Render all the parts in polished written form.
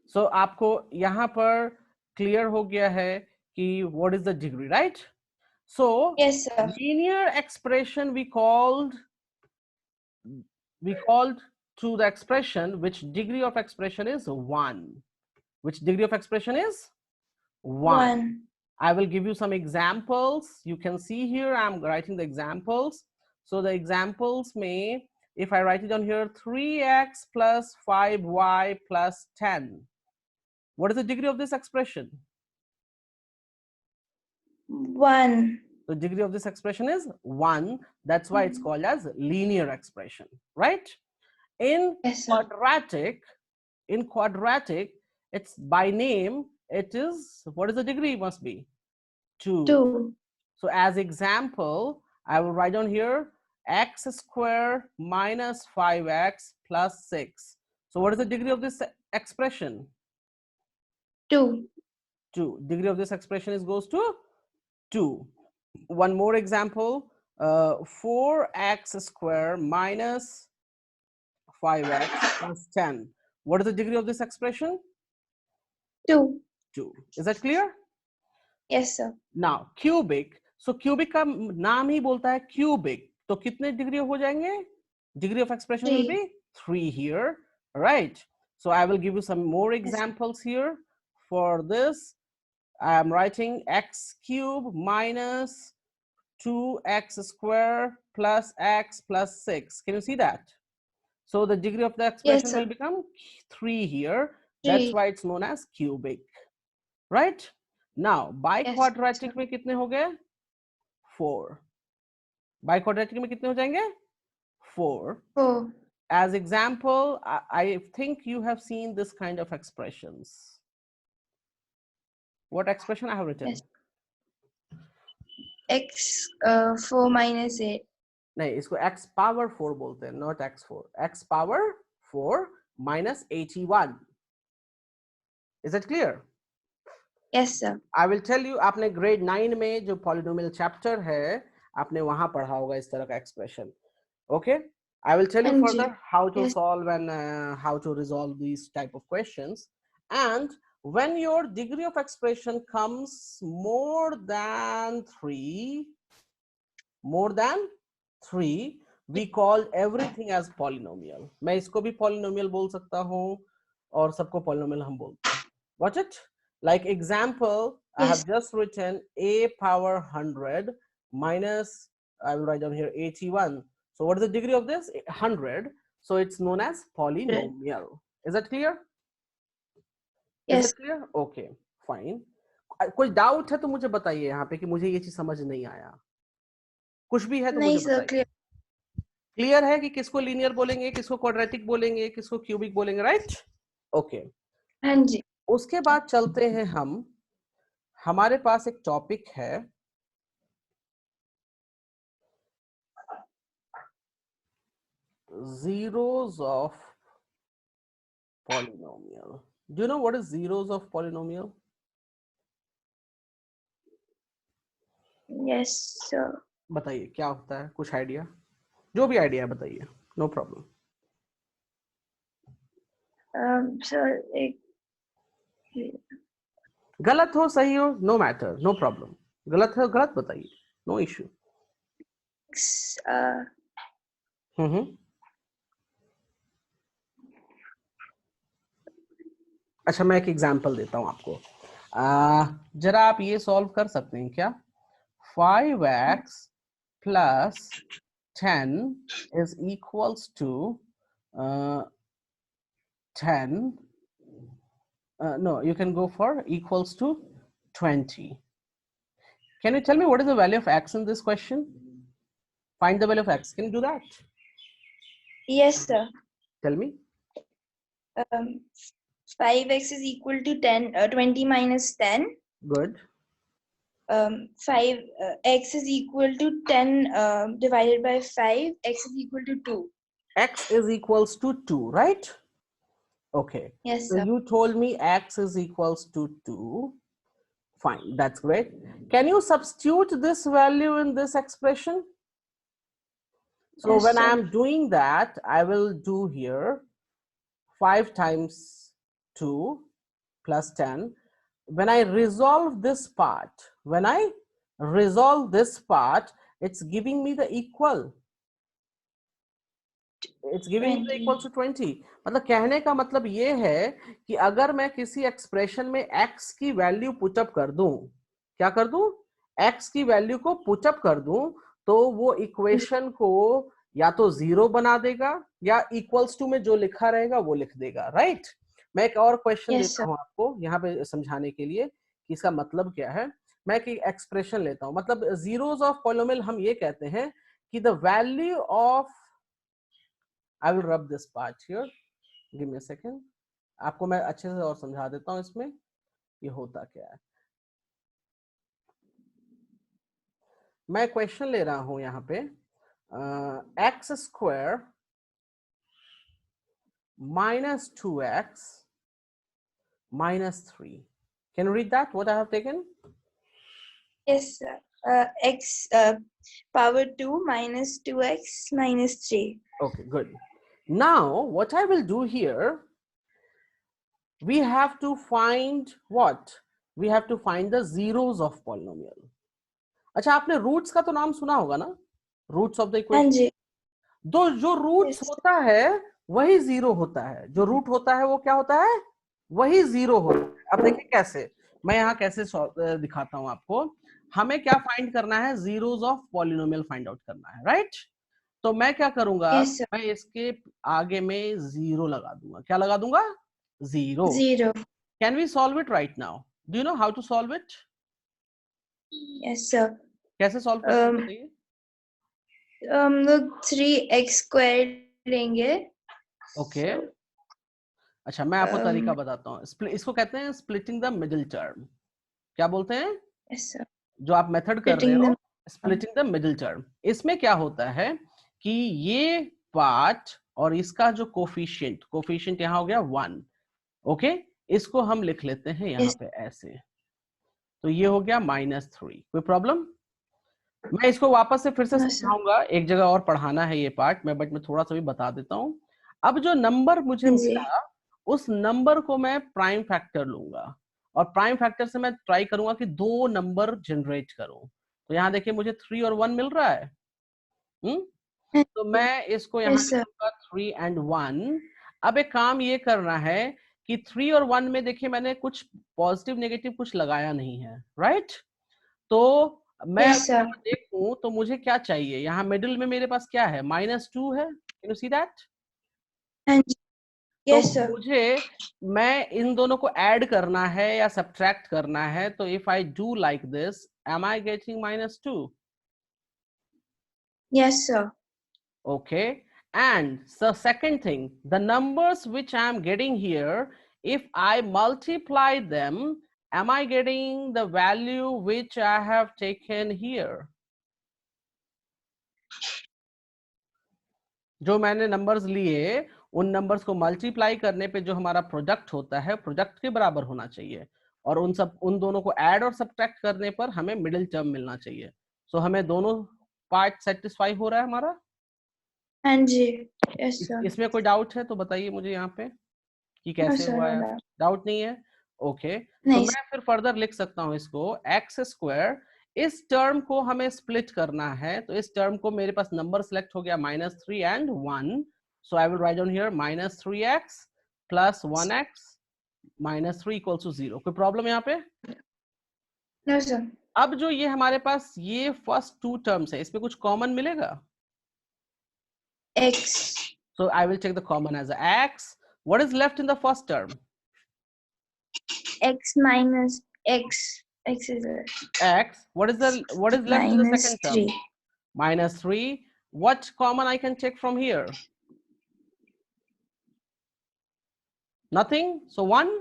So आपको यहाँ पर clear हो गया है कि what is the degree, right? So Yes, sir. linear expression we called to the expression which degree of expression is 1. Which degree of expression is 1. 1. I will give you some examples. You can see here I'm writing the examples. So the examples may, if I write it on here, 3x plus 5y plus 10. What is the degree of this expression? 1. The degree of this expression is 1. That's why it's called as linear expression, right? In Yes, sir. quadratic, it's by name, it is, what is the degree must be? 2. 2. So as example, I will write down here x square minus 5x plus 6. So what is the degree of this expression? 2. 2. Degree of this expression is goes to 2. One more example, 4x square minus 5x plus 10. What is the degree of this expression? 2. 2. Is that clear? Yes, sir. Now cubic. So cubic का नाम ही बोलता है cubic. तो कितने degree हो जाएंगे? Degree of expression will 3. be 3 here, right? So I will give you some more examples here. For this, I am writing x cube minus 2x square plus x plus 6. Can you see that? So the degree of the expression Yes, will sir. become 3 here. 3. That's why it's known as cubic, right? Now biquadratic Yes, में कितने हो गए? 4. Biquadratic में कितने हो जाएंगे? 4. 4. As example, I think you have seen this kind of expressions. What expression I have written? Yes. X 4 minus 8. नहीं, इसको x power 4 बोलते हैं, not x4. X power 4 minus 81. Is it clear? Yes, sir. I will tell you, आपने grade 9 में जो polynomial chapter है, आपने वहां पढ़ा होगा इस तरह का expression. Okay? I will tell you further how to solve and how to resolve these type of questions. And when your degree of expression comes more than 3, we call everything as polynomial. मैं इसको भी polynomial बोल सकता हूँ और सबको polynomial हम बोलते हैं. Watch it. Like example, I have just written a power 100 minus, I will write down here 81. So what is the degree of this? 100. So it's known as polynomial. Is that clear? Yes. Is it clear? Okay, fine. कोई doubt है तो मुझे बताइए यहाँ पे कि मुझे ये चीज समझ नहीं आया. कुछ भी है तो मुझे बताइए. क्लियर है कि किसको लीनियर बोलेंगे, किसको क्वाड्रेटिक बोलेंगे, किसको क्यूबिक बोलेंगे, राइट? ओके. हाँ जी. उसके बाद चलते हैं हम, हमारे पास एक टॉपिक है zeros of polynomial. Do you know what is zeros of polynomial? Yes, sir. बताइए क्या होता है, कुछ आइडिया? जो भी आइडिया बताइए, नो प्रॉब्लम. सर एक गलत हो सही हो, नो मैटर, नो प्रॉब्लम. गलत है गलत बताइए, नो इश्यू. अच्छा, मैं एक एग्जांपल देता हूं आपको. जरा आप ये सॉल्व कर सकते हैं क्या? 5x plus 10 is equals to 10. No, you can go for equals to 20. Can you tell me what is the value of x in this question? Find the value of x. Can you do that? Yes, sir. Tell me. 5x is equal to 20 minus 10. Good. 5x is equal to 10 divided by 5. X is equal to 2. X is equals to 2, right? Okay. Yes, so sir. You told me x is equals to 2. Fine, that's great. Can you substitute this value in this expression? So Yes, when sir. I'm doing that, I will do here 5 times 2 plus 10. When I resolve this part, it's giving me the equal. It's giving me the equal to 20. मतलब कहने का मतलब ये है कि अगर मैं किसी एक्सप्रेशन में x की वैल्यू पुटअप कर दूं, क्या कर दूं, x की वैल्यू को पुटअप कर दूं, तो वो इक्वेशन को या तो 0 बना देगा या इक्वल्स टू में जो लिखा रहेगा वो लिख देगा, राइट? मैं एक और क्वेश्चन देता हूं आपको यहाँ पे समझाने के लिए कि इसका मतलब क्या है. मैं एक एक्सप्रेशन लेता हूं, मतलब जीरोस ऑफ पॉलिनोमियल हम ये कहते हैं कि the value of, I will rub this part here. Give me a second. आपको मैं अच्छे से और समझा देता हूं इसमें ये होता क्या है. मैं क्वेश्चन ले रहा हूं यहाँ पे x square minus 2x minus 3. Can you read that? What I have taken? Yes, sir. X power 2 minus 2x minus 3. Okay, good. Now, what I will do here, we have to find what? We have to find the zeros of polynomial. अच्छा, आपने roots का तो नाम सुना होगा ना, roots of the equation. तो जो रूट्स होता है वही जीरो होता है, जो रूट होता है वो क्या होता है, वही जीरो होता है. अब देखिए कैसे, मैं यहाँ कैसे दिखाता हूँ आपको. हमें क्या फाइंड करना है, zeros of polynomial find out करना है, राइट? तो मैं क्या करूंगा, मैं इसके आगे में जीरो लगा दूंगा. क्या लगा दूंगा, zero. Can we solve it right now? Do you know how to solve it? Yes sir. कैसे सॉल्व करते हैं बताइए. हम लोग 3x स्क्वायर लेंगे. ओके. अच्छा, मैं आपको तरीका बताता हूँ. इसको कहते हैं स्प्लिटिंग द मिडिल टर्म. क्या बोलते हैं? Yes sir. जो आप मेथड कर रहे हो, स्प्लिटिंग द मिडिल टर्म. इसमें क्या होता है कि ये पार्ट और इसका जो कोफिशिएंट यहाँ हो गया 1. ओके, इसको हम लिख लेते हैं यहाँ पे ऐसे. तो ये हो गया -3. कोई प्रॉब्लम? मैं इसको वापस से फिर से समझाऊंगा, एक जगह और पढ़ाना है ये पार्ट में, बट मैं थोड़ा सा भी बता देता हूँ. अब जो नंबर मुझे मिला, उस नंबर को मैं प्राइम फैक्टर लूंगा और प्राइम फैक्टर से मैं ट्राई करूंगा कि 2 नंबर जनरेट करूं. तो यहाँ देखिए मुझे 3 और 1 मिल रहा है. तो मैं इसको यहाँ लिखूंगा 3 and 1. अब एक काम ये करना है कि 3 और 1 में देखिए मैंने कुछ पॉजिटिव नेगेटिव कुछ लगाया नहीं है, राइट? तो मैं देखूं तो मुझे क्या चाहिए, यहाँ मिडिल में मेरे पास क्या है, -2 है. Can you see that? तो मुझे मैं इन दोनों को ऐड करना है या सब्ट्रैक्ट करना है. तो if I do like this, am I getting -2? Yes sir. Okay, and the second thing, the numbers which I am getting here, if I multiply them, am I getting the value which I have taken here? जो मैंने numbers लिए, उन numbers को multiply करने पे जो हमारा product होता है, प्रोडक्ट के बराबर होना चाहिए. और उन दोनों को ऐड और सब्ट्रैक्ट करने पर हमें मिडिल टर्म मिलना चाहिए. सो हमें दोनों पार्ट सेटिस्फाई हो रहा है हमारा. हाँ जी. Yes sir. इसमें कोई डाउट है तो बताइए मुझे यहाँ पे कि कैसे हुआ है. डाउट नहीं है? ओके. तो मैं फिर फर्दर लिख सकता हूँ इसको, एक्स स्क्वायर. इस टर्म को हमें स्प्लिट करना है, तो इस टर्म को मेरे पास नंबर सिलेक्ट हो गया -3 and 1. So I will write down here -3x plus 1x -3 equals to 0. कोई प्रॉब्लम यहाँ पे? No sir. अब जो ये हमारे पास ये फर्स्ट 2 टर्म्स है, इसमें कुछ कॉमन मिलेगा? x. So I will take the common as x. What is left in the first term? X minus x. X is x. What is left in the second term? -3. What common I can take from here? Nothing. So 1.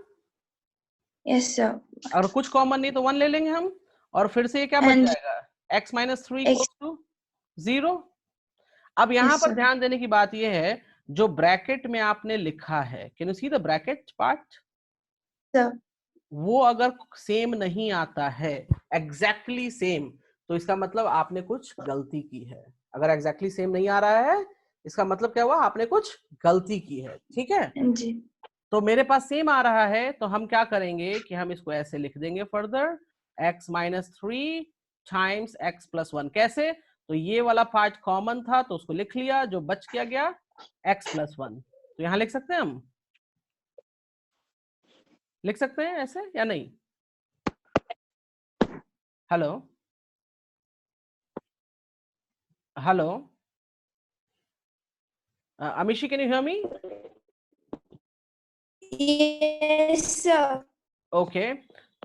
Yes sir. अगर कुछ common नहीं तो 1 ले लेंगे हम, और फिर से ये क्या बच जाएगा, x minus 3 equals to 0. अब यहाँ पर ध्यान देने की बात ये है, जो ब्रैकेट में आपने लिखा है, can you see the bracket part? वो अगर सेम नहीं आता है, एग्जैक्टली सेम, तो इसका मतलब आपने कुछ गलती की है. अगर एग्जैक्टली सेम नहीं आ रहा है, इसका मतलब क्या हुआ, आपने कुछ गलती की है. ठीक है जी. तो मेरे पास सेम आ रहा है, तो हम क्या करेंगे कि हम इसको ऐसे लिख देंगे further, x minus 3 times x plus 1। कैसे? तो ये वाला पार्ट कॉमन था तो उसको लिख लिया, जो बच क्या गया x प्लस 1। तो यहां लिख सकते हैं, हम लिख सकते हैं ऐसे या नहीं? Hello hello Amishi, can you hear me? Yes, sir. Okay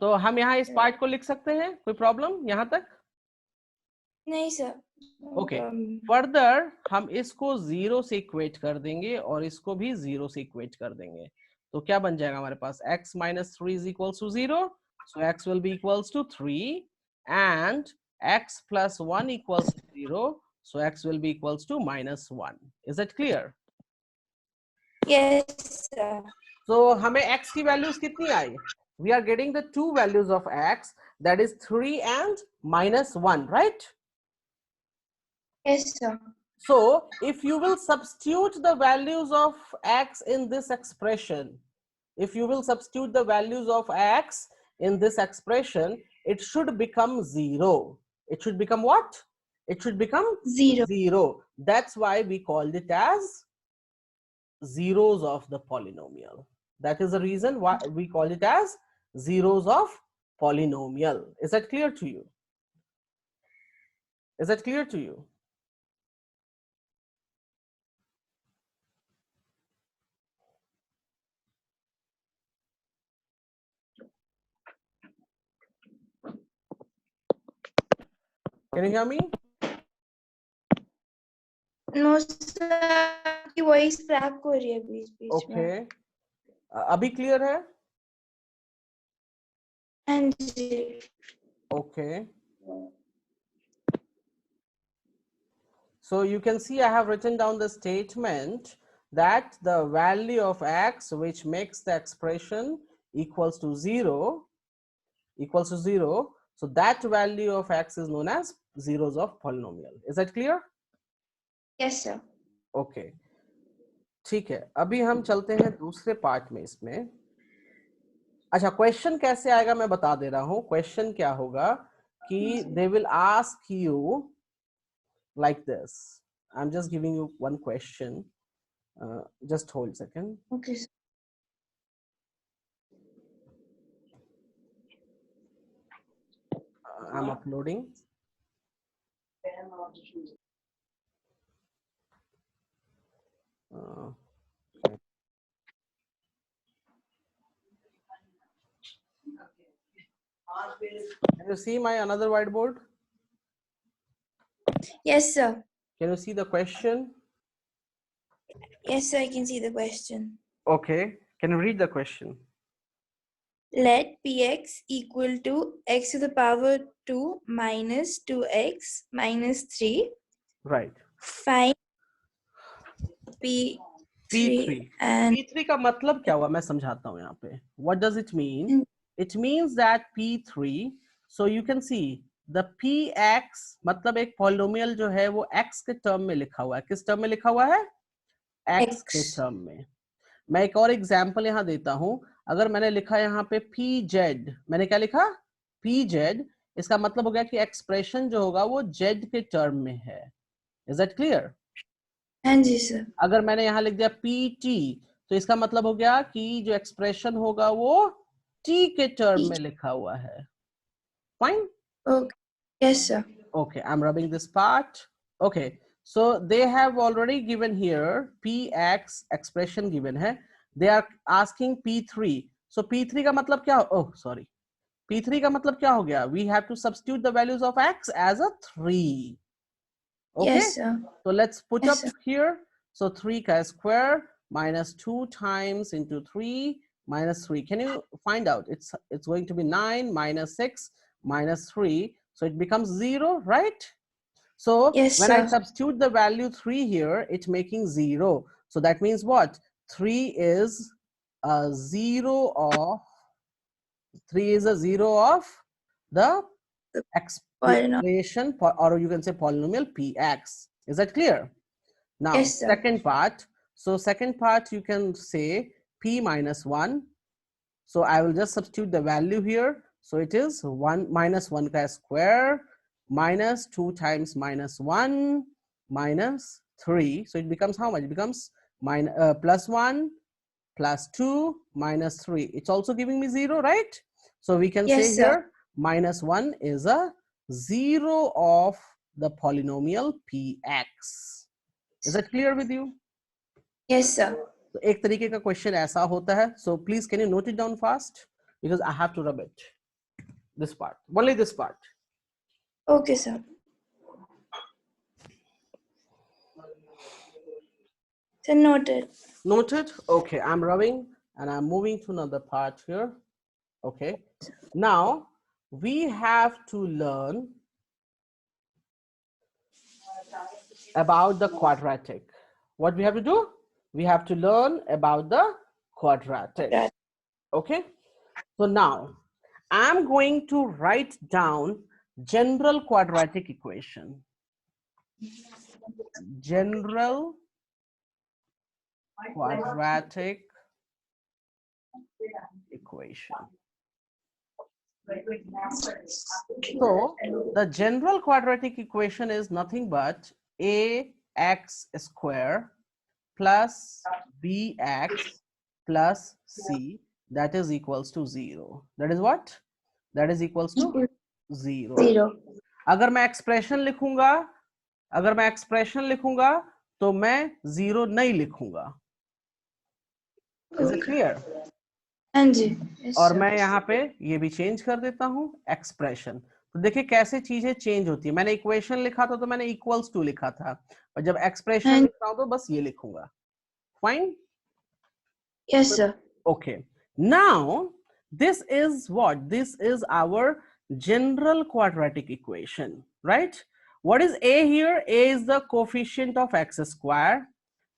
तो हम यहाँ इस पार्ट को लिख सकते हैं, कोई प्रॉब्लम यहाँ तक? नहीं sir. ओके फर्दर हम इसको 0 से इक्वेट कर देंगे और इसको भी 0 से इक्वेट कर देंगे। तो क्या बन जाएगा हमारे पास? x minus 3 is equals to 0, so x will be equals to 3, and x plus 1 equals to 0, so x will be equals to minus 1. Is that clear? Yes, sir. So हमें x की values कितनी आई? We are getting the two values of x, that is 3 and minus 1, right? Yes, sir. So if you will substitute the values of x in this expression, if you will substitute the values of x in this expression, it should become 0. It should become what? It should become 0. 0. That's why we called it as zeros of the polynomial. That is the reason why we call it as zeros of polynomial. Is that clear to you? Is that clear to you? Can you hear me? No, sir. आपकी voice crack हो रही है बीच-बीच में. Okay. अभी clear है? हाँ जी. Okay. So you can see I have written down the statement that the value of x which makes the expression equals to 0, so that value of x is known as zeros of polynomial. Is that clear? Yes, sir. Okay. ठीक है, अभी हम चलते हैं दूसरे part में इसमें। अच्छा, क्वेश्चन कैसे आएगा मैं बता दे रहा हूं। क्वेश्चन क्या होगा कि they will ask you like this. I'm just giving you one question. Just hold a second. Okay, sir. I'm uploading. Can you see my another whiteboard? Yes, sir. Can you see the question? Yes, sir. I can see the question. Okay. Can you read the question? Let px equal to x to the power 2 minus 2x minus 3. Right. Find p3 P3. and P3 का मतलब क्या हुआ मैं समझाता हूँ यहाँ पे. What does it mean? It means that P3, so you can see the px मतलब एक polynomial जो है वो x के टर्म में लिखा हुआ है. किस टर्म में लिखा हुआ है? x के टर्म में. मैं एक और एग्जांपल यहाँ देता हूँ. अगर मैंने लिखा यहाँ पे pz, मैंने क्या लिखा? pz, इसका मतलब हो गया कि एक्सप्रेशन जो होगा वो z के टर्म में है. Is that clear? हाँ जी सर. अगर मैंने यहाँ लिख दिया pt, तो इसका मतलब हो गया कि जो एक्सप्रेशन होगा वो t के टर्म में लिखा हुआ है. Fine? Okay. Yes, sir. Okay, I'm rubbing this part. Okay, so they have already given here px expression given है. They are asking p3. So p3 का मतलब क्या? Oh, sorry. p3 का मतलब क्या हो गया? We have to substitute the values of x as a 3. Okay. Yes, sir. So let's put Yes, up sir. here. So 3 ka square minus 2 times into 3 minus 3. Can you find out? It's going to be 9 minus 6 minus 3. So it becomes 0, right? So Yes, when I sir. substitute the value 3 here, it's making 0. So that means what? 3 is a 0 of, 3 is a 0 of the expression, or you can say polynomial px. Is that clear? Now, Yes, sir. second part. So second part, you can say p minus 1. So I will just substitute the value here. So it is 1 minus 1 ka square minus 2 times minus 1 minus 3. So it becomes how much? It becomes plus 1 plus 2 minus 3. It's also giving me 0, right? So we can say here minus 1 is a 0 of the polynomial px. Is that clear with you? Yes, sir. तो एक तरीके का question ऐसा होता है. So please can you note it down fast because I have to rub it. This part, only this part. Okay, sir. So noted. Noted. Okay, I'm rubbing and I'm moving to another part here. Okay, now we have to learn about the quadratic. What we have to do? We have to learn about the quadratic. Okay, so now I'm going to write down general quadratic equation. General quadratic equation. So the general quadratic equation is nothing but ax square plus bx plus c, that is equals to 0. That is what? That is equals to 0. अगर मैं expression लिखूंगा तो मैं 0 नहीं लिखूंगा. Is it clear? हाँ जी. और मैं यहाँ पे ये भी चेंज कर देता हूँ एक्सप्रेशन. तो देखिए कैसे चीजें चेंज होती है. मैंने इक्वेशन लिखा था तो मैंने इक्वल्स टू लिखा था, और जब एक्सप्रेशन लिख रहा हूँ तो बस ये लिखूंगा. Fine. Yes, sir. Okay. Now this is what? This is our general quadratic equation, right? What is a here? A is the coefficient of x square.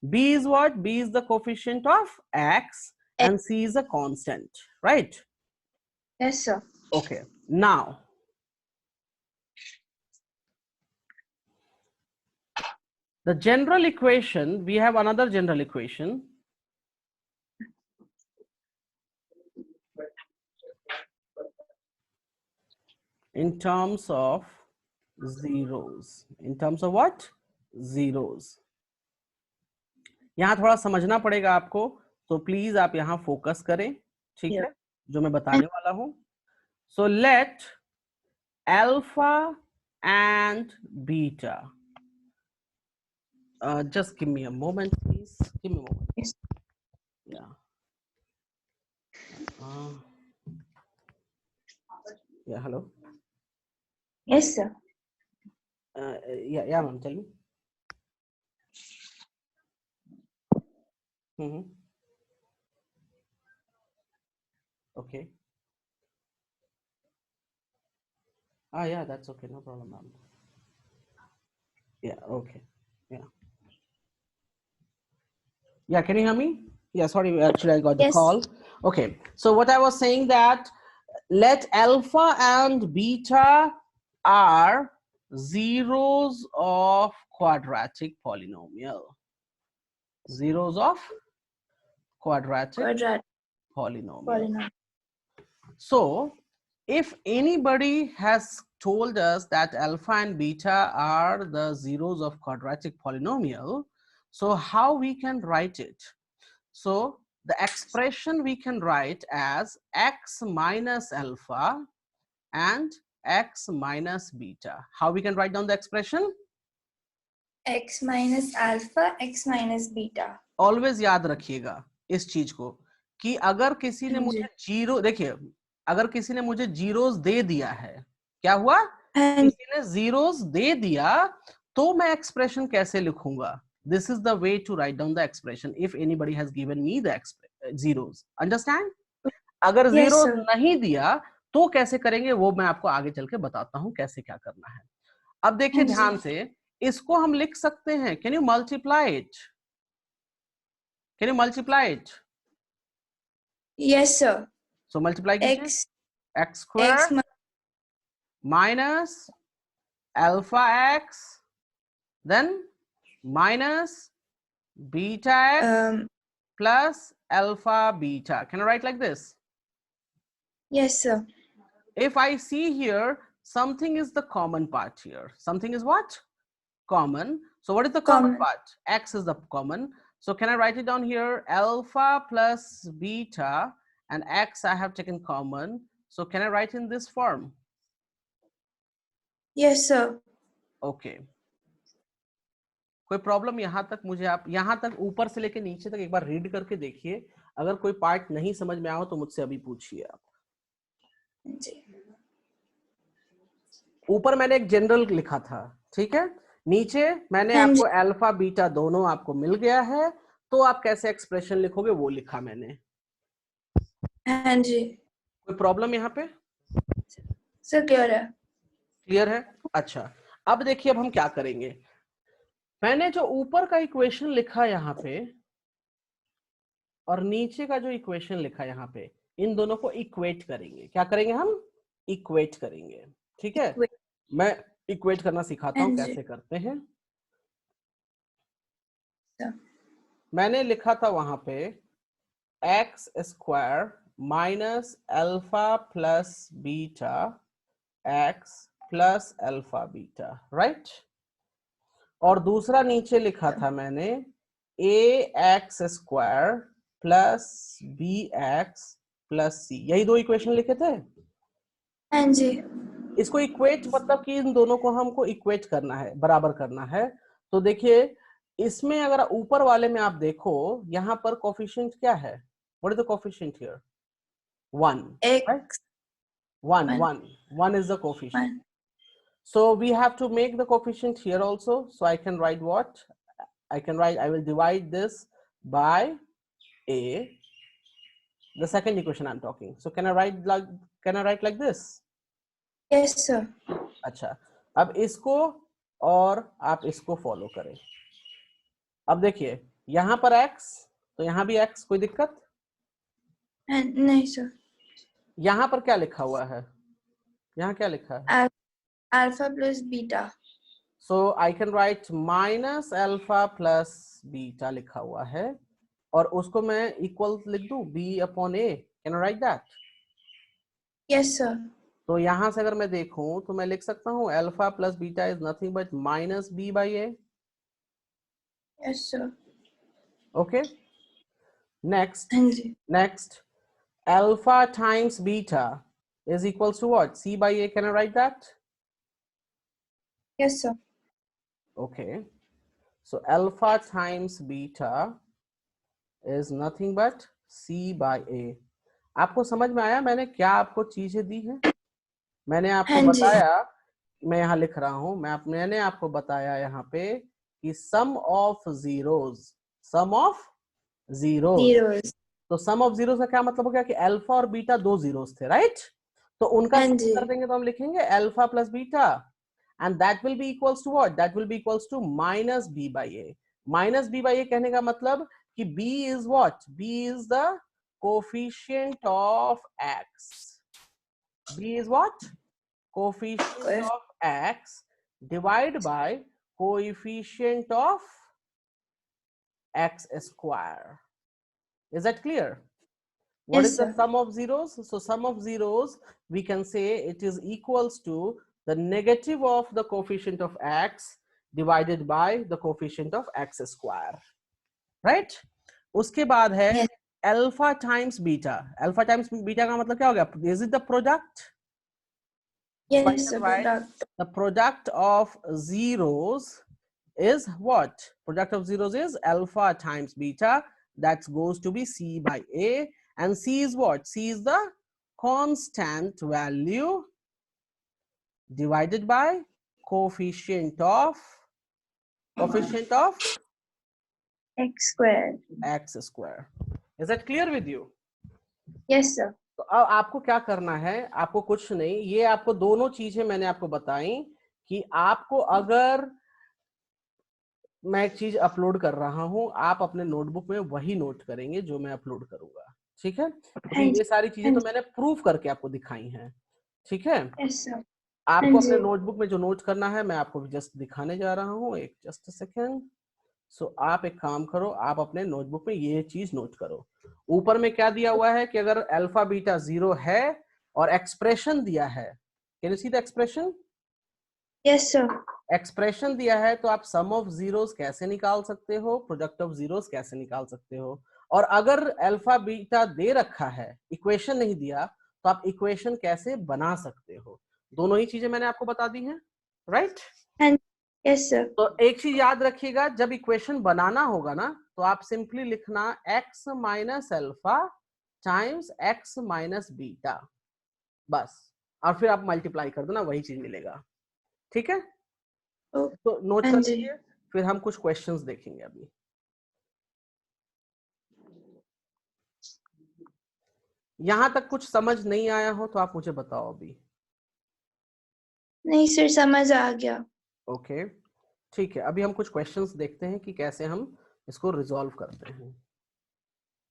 B is what? B is the coefficient of x, and c is a constant, right? Yes, sir. Okay. Now the general equation, we have another general equation. In terms of zeros. In terms of what? Zeros. यहाँ थोड़ा समझना पड़ेगा आपको, तो please आप यहाँ focus करें, ठीक है, जो मैं बताने वाला हूं. So let alpha and beta, just give me a moment, please. Give me a moment. Yes. Yeah. Yeah. Hello. Yes, sir. Yeah, ma'am. Tell me. Okay. Yeah, that's okay. No problem, ma'am. Yeah. Okay. Yeah. Yeah, can you hear me? Yeah, sorry, actually I got the call. Okay, so what I was saying that let alpha and beta are zeros of quadratic polynomial. Zeros of quadratic polynomial. So if anybody has told us that alpha and beta are the zeros of quadratic polynomial, so how we can write it? So the expression we can write as x minus alpha and x minus beta. How we can write down the expression? X minus alpha, x minus beta. Always याद रखिएगा इस चीज को कि अगर किसी ने मुझे जीरो, देखिए अगर किसी ने मुझे जीरोस दे दिया है, क्या हुआ? किसी ने जीरोस दे दिया तो मैं एक्सप्रेशन कैसे लिखूंगा? This is the way to write down the expression if anybody has given me the zeros. Understand? अगर जीरो नहीं दिया तो कैसे करेंगे वो मैं आपको आगे चल के बताता हूं कैसे क्या करना है. अब देखिए ध्यान से, इसको हम लिख सकते हैं. Can you multiply it? Can you multiply it? Yes, sir. So multiply x square minus alpha x, then minus beta x plus alpha beta. Can I write like this? Yes, sir. If I see here, something is the common part here. Something is what? Common. So what is the common part? X is the common. So can I write it down here? Alpha plus beta and X I have taken common. So can I write in this form? Yes, sir. Okay. कोई problem यहाँ तक? मुझे आप यहाँ तक ऊपर से लेके नीचे तक एक बार रीड करके देखिए। अगर कोई पार्ट नहीं समझ में आओ तो मुझसे अभी पूछिए आप। ऊपर मैंने एक जनरल लिखा था, ठीक है। नीचे मैंने आपको अल्फा बीटा दोनों आपको मिल गया है, तो आप कैसे एक्सप्रेशन लिखोगे वो लिखा मैंने। हाँ जी। कोई प्रॉब्लम यहाँ पे? सर क्लियर है। क्लियर है? अच्छा, अब देखिए अब हम क्या करेंगे। मैंने जो ऊपर का इक्वेशन लिखा यहाँ पे और नीचे का जो इक्वेशन लिखा यहाँ पे, इन दोनों को इक्वेट करेंगे। क्या करेंगे हम? इक्वेट करेंगे, ठीक है। मैं इक्वेट करना सिखाता हूँ कैसे करते हैं। मैंने लिखा था वहां पे x square minus alpha plus beta x plus alpha beta, right. और दूसरा नीचे लिखा था मैंने a x square plus B x plus c. यही दो इक्वेशन लिखे थे। हाँ जी। इसको इक्वेट मतलब कि इन दोनों को हमको इक्वेट करना है, बराबर करना है। तो देखिए इसमें अगर ऊपर वाले में आप देखो, यहाँ पर कोफिशिएंट क्या है? What is the coefficient here? 1, right? 1 is the coefficient. So we have to make the coefficient here also. So I can write what? I will divide this by a, the second equation I'm talking. So can I write like this? Yes sir. अच्छा, अब इसको और आप इसको follow करें। अब देखिए यहाँ पर x, तो यहाँ भी x, कोई दिक्कत? नहीं सर। यहाँ पर क्या लिखा हुआ है? यहाँ क्या लिखा है? Alpha plus beta. So I can write minus alpha plus beta लिखा हुआ है, और उसको मैं इक्वल लिख दूं b upon a। Can I right that? Yes sir. तो यहाँ से अगर मैं देखूं तो मैं लिख सकता हूँ alpha plus beta is nothing but minus b by a। Yes sir. Okay, next alpha times beta is equals to what? C by a. Can I write that? Yes sir. Okay, so alpha times beta is nothing but C by a. आपको समझ में आया मैंने क्या आपको चीजें दी हैं? मैंने आपको बताया, मैं यहाँ लिख रहा हूँ, मैंने आपको बताया यहाँ पे कि सम ऑफ जीरोस, तो सम ऑफ जीरोस का क्या मतलब हो गया कि अल्फा और बीटा दो जीरोस थे, राइट। तो उनका सम कर देंगे तो हम लिखेंगे alpha plus beta, and that will be equals to what? That will be equals to minus B by a. Minus B by a कहने का मतलब कि b is what? b is the coefficient of x। b is what? Coefficient of x divided by coefficient of x square. Is that clear? What is the sum of zeros? So sum of zeros, we can say it is equals to the negative of the coefficient of x divided by the coefficient of x square, right? उसके बाद है alpha times beta. Alpha times beta का मतलब क्या हो गया? Is it the product? Yes, product. The product of zeros is what? Product of zeros is alpha times beta. That goes to be C by A. And C is what? C is the constant value divided by coefficient of x square. X square. Is that clear with you? Yes, sir. तो अब आपको क्या करना है? आपको कुछ नहीं, ये आपको दोनों चीजें मैंने आपको बताई कि आपको अगर मैं एक चीज अपलोड कर रहा हूं, आप अपने नोटबुक में वही नोट करेंगे जो मैं अपलोड करूंगा, ठीक है। तो ये सारी चीजें तो मैंने प्रूफ करके आपको दिखाई हैं, ठीक है। आपको अपने नोटबुक में जो नोट करना है मैं आपको जस्ट दिखाने जा रहा हूँ, एक जस्ट सेकेंड। सो आप एक काम करो, आप अपने नोटबुक में ये चीज नोट करो। ऊपर में क्या दिया हुआ है कि अगर अल्फा बीटा 0 है और एक्सप्रेशन दिया है, can you see the expression? Yes sir. Expression दिया है तो आप सम ऑफ जीरोस कैसे निकाल सकते हो, प्रोडक्ट ऑफ जीरोस कैसे निकाल सकते हो। और अगर अल्फा बीटा दे रखा है, इक्वेशन नहीं दिया, तो आप इक्वेशन कैसे बना सकते हो। दोनों ही चीजें मैंने आपको बता दी हैं, राइट? Yes sir. तो एक चीज याद रखिएगा, जब इक्वेशन बनाना होगा ना, तो आप सिंपली लिखना x minus alpha times x minus beta, बस। और फिर आप मल्टीप्लाई कर देना, वही चीज मिलेगा। ठीक है, तो नोट हाँ कर जी। लीजिए, फिर हम कुछ क्वेश्चंस देखेंगे अभी। यहां तक कुछ समझ नहीं आया हो तो आप मुझे बताओ अभी। नहीं सर, समझ आ गया। ओके, ठीक है, अभी हम कुछ क्वेश्चंस देखते हैं कि कैसे हम इसको रिजॉल्व करते हैं।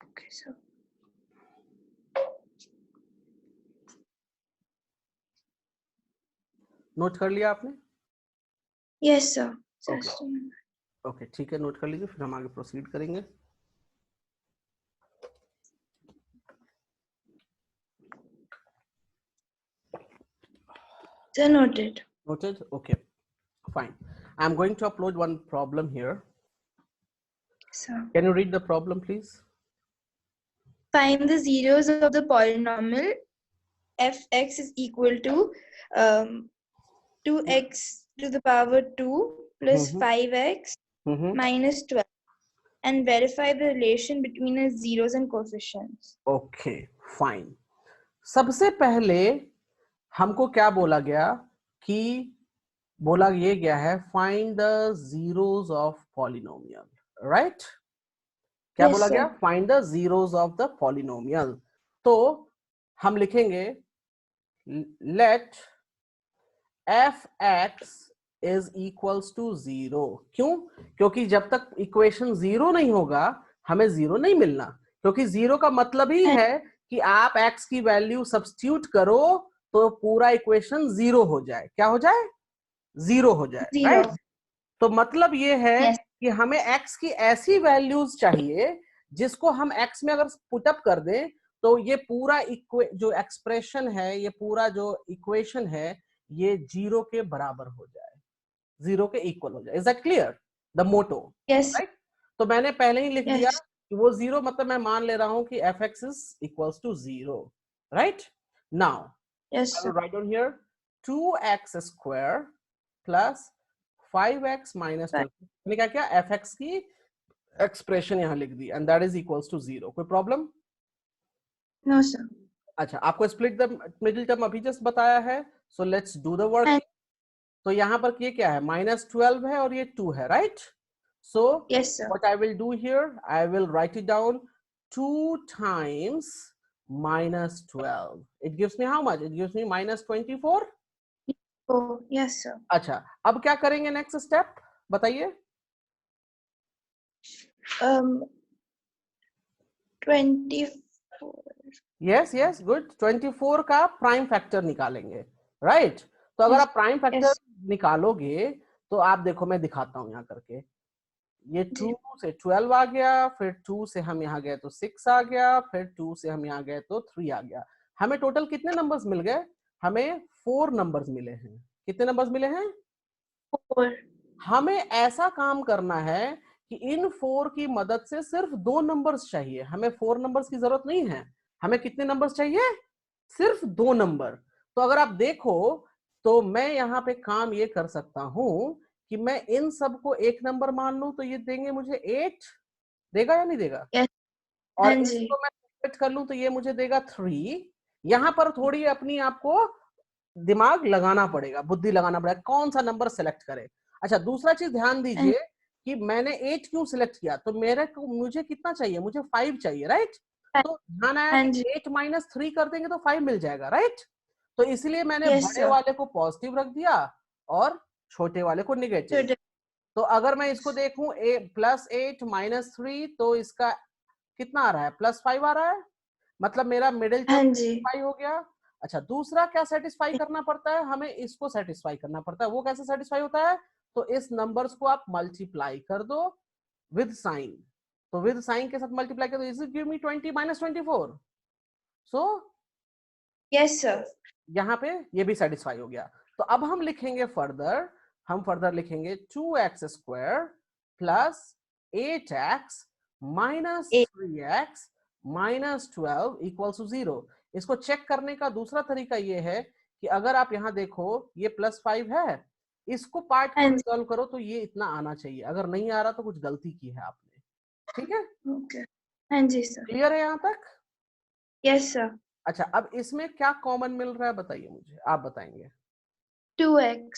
Okay sir. नोट कर लिया आपने? Yes sir. ओके ओके, ठीक है, नोट कर लीजिए, फिर हम आगे प्रोसीड करेंगे। Sir noted. Noted? Okay, fine. I'm going to upload one problem here. Sir Can you read the problem, please? find the zeros of the polynomial fx is equal to 2x to the power 2 plus Mhm. 5x Mhm. minus 12 and verify the relation between the zeros and coefficients. Okay, fine. सबसे पहले हमको क्या बोला गया कि बोला ये गया है find the zeros of polynomial, right? क्या Yes बोला sir. गया? Find the zeros of the polynomial. तो हम लिखेंगे let f x is equals to 0। क्यों? क्योंकि जब तक इक्वेशन 0 नहीं होगा हमें 0 नहीं मिलना, क्योंकि 0 का मतलब ही है कि आप x की वैल्यू सब्स्टिट्यूट करो तो पूरा इक्वेशन 0 हो जाए। क्या हो जाए? 0 हो जाए, 0. राइट? तो मतलब ये है Yes. कि हमें x की ऐसी वैल्यूज चाहिए जिसको हम x में अगर पुटअप कर दें तो ये पूरा जो एक्सप्रेशन है, ये पूरा जो इक्वेशन है, ये 0 के बराबर हो जाए, 0 के इक्वल हो जाए। Is that clear the motto? Yes. Right? तो मैंने पहले ही लिख दिया Yes. कि वो 0 मतलब मैं मान ले रहा हूं कि f x is equals to 0, right? Now Yes I sir. will write down here 2x square plus 5x minus 12। मैंने क्या किया? fx की एक्सप्रेशन यहां लिख दी, and that is equals to 0। कोई प्रॉब्लम? No sir. अच्छा, आपको स्प्लिट द मिडिल टर्म अभी जस्ट बताया है, so let's do the work. तो यहां पर ये क्या है? -12 है और ये 2 है, right? So Yes sir. what I will do here, I will write it down 2 times -12. It gives me how much? It gives me -24। Oh yes sir. अच्छा, अब क्या करेंगे नेक्स्ट स्टेप बताइए? 24. Yes yes, good. 24 का prime factor निकालेंगे, right? तो अगर Yes. आप प्राइम फैक्टर Yes. निकालोगे तो आप देखो, मैं दिखाता हूं यहाँ करके। ये 2 जी. से 12 आ गया, फिर 2 से हम यहाँ गए तो 6 आ गया, फिर 2 से हम यहाँ गए तो 3 आ गया। हमें टोटल कितने नंबर्स मिल गए? हमें 4 नंबर्स मिले हैं। कितने नंबर्स मिले हैं? 4. हमें ऐसा काम करना है कि इन 4 की मदद से सिर्फ 2 नंबर्स चाहिए, हमें 4 नंबर्स की जरूरत नहीं है। हमें कितने नंबर्स चाहिए? सिर्फ 2 नंबर। तो अगर आप देखो तो मैं यहाँ पे काम ये कर सकता हूं कि मैं इन सब को एक नंबर मान लूं, तो ये देंगे मुझे 8, देगा या नहीं देगा? Yes. और हाँ जी. इसको मैं सेट कर लूं तो ये मुझे देगा 3। यहाँ पर थोड़ी अपनी आपको दिमाग लगाना पड़ेगा, बुद्धि लगाना पड़ेगा, कौन सा नंबर सेलेक्ट करे। अच्छा, दूसरा चीज ध्यान हाँ दीजिए कि मैंने 8 क्यों सिलेक्ट किया, तो मेरे को मुझे कितना चाहिए? मुझे 5 चाहिए, राइट? तो ध्यान आया हाँ कि जी. 8 माइनस 3 कर देंगे तो 5 मिल जाएगा, राइट? तो इसलिए मैंने Yes बड़े sir. वाले को पॉजिटिव रख दिया और छोटे वाले को So निगेटिव। तो अगर मैं इसको देखूं +8 -3, तो इसका कितना आ रहा है? +5 आ रहा है, मतलब मेरा मिडिल टर्म हाँ जी. सेटिस्फाई हो गया। अच्छा, दूसरा क्या सेटिस्फाई करना पड़ता है? हमें इसको सेटिस्फाई करना पड़ता है। वो कैसे सेटिस्फाई होता है? तो इस नंबर्स को आप मल्टीप्लाई कर दो विद साइन, तो विद साइन के साथ मल्टीप्लाई कर दो, is it give me 20 minus 24. So Yes, sir. यहाँ पे ये भी सेटिस्फाई हो गया. तो अब हम लिखेंगे फर्दर, हम फर्दर लिखेंगे 2x square plus 8x minus 3x minus 12 equals to 0. इसको चेक करने का दूसरा तरीका ये है कि अगर आप यहाँ देखो ये +5 है, इसको पार्ट को सॉल्व करो तो ये इतना आना चाहिए. अगर नहीं आ रहा तो कुछ गलती की है आपने. ठीक है, Okay. हाँ जी सर. क्लियर है यहाँ तक? Yes, sir. अच्छा, अब इसमें क्या कॉमन मिल रहा है बताइए मुझे, आप बताएंगे. 2x.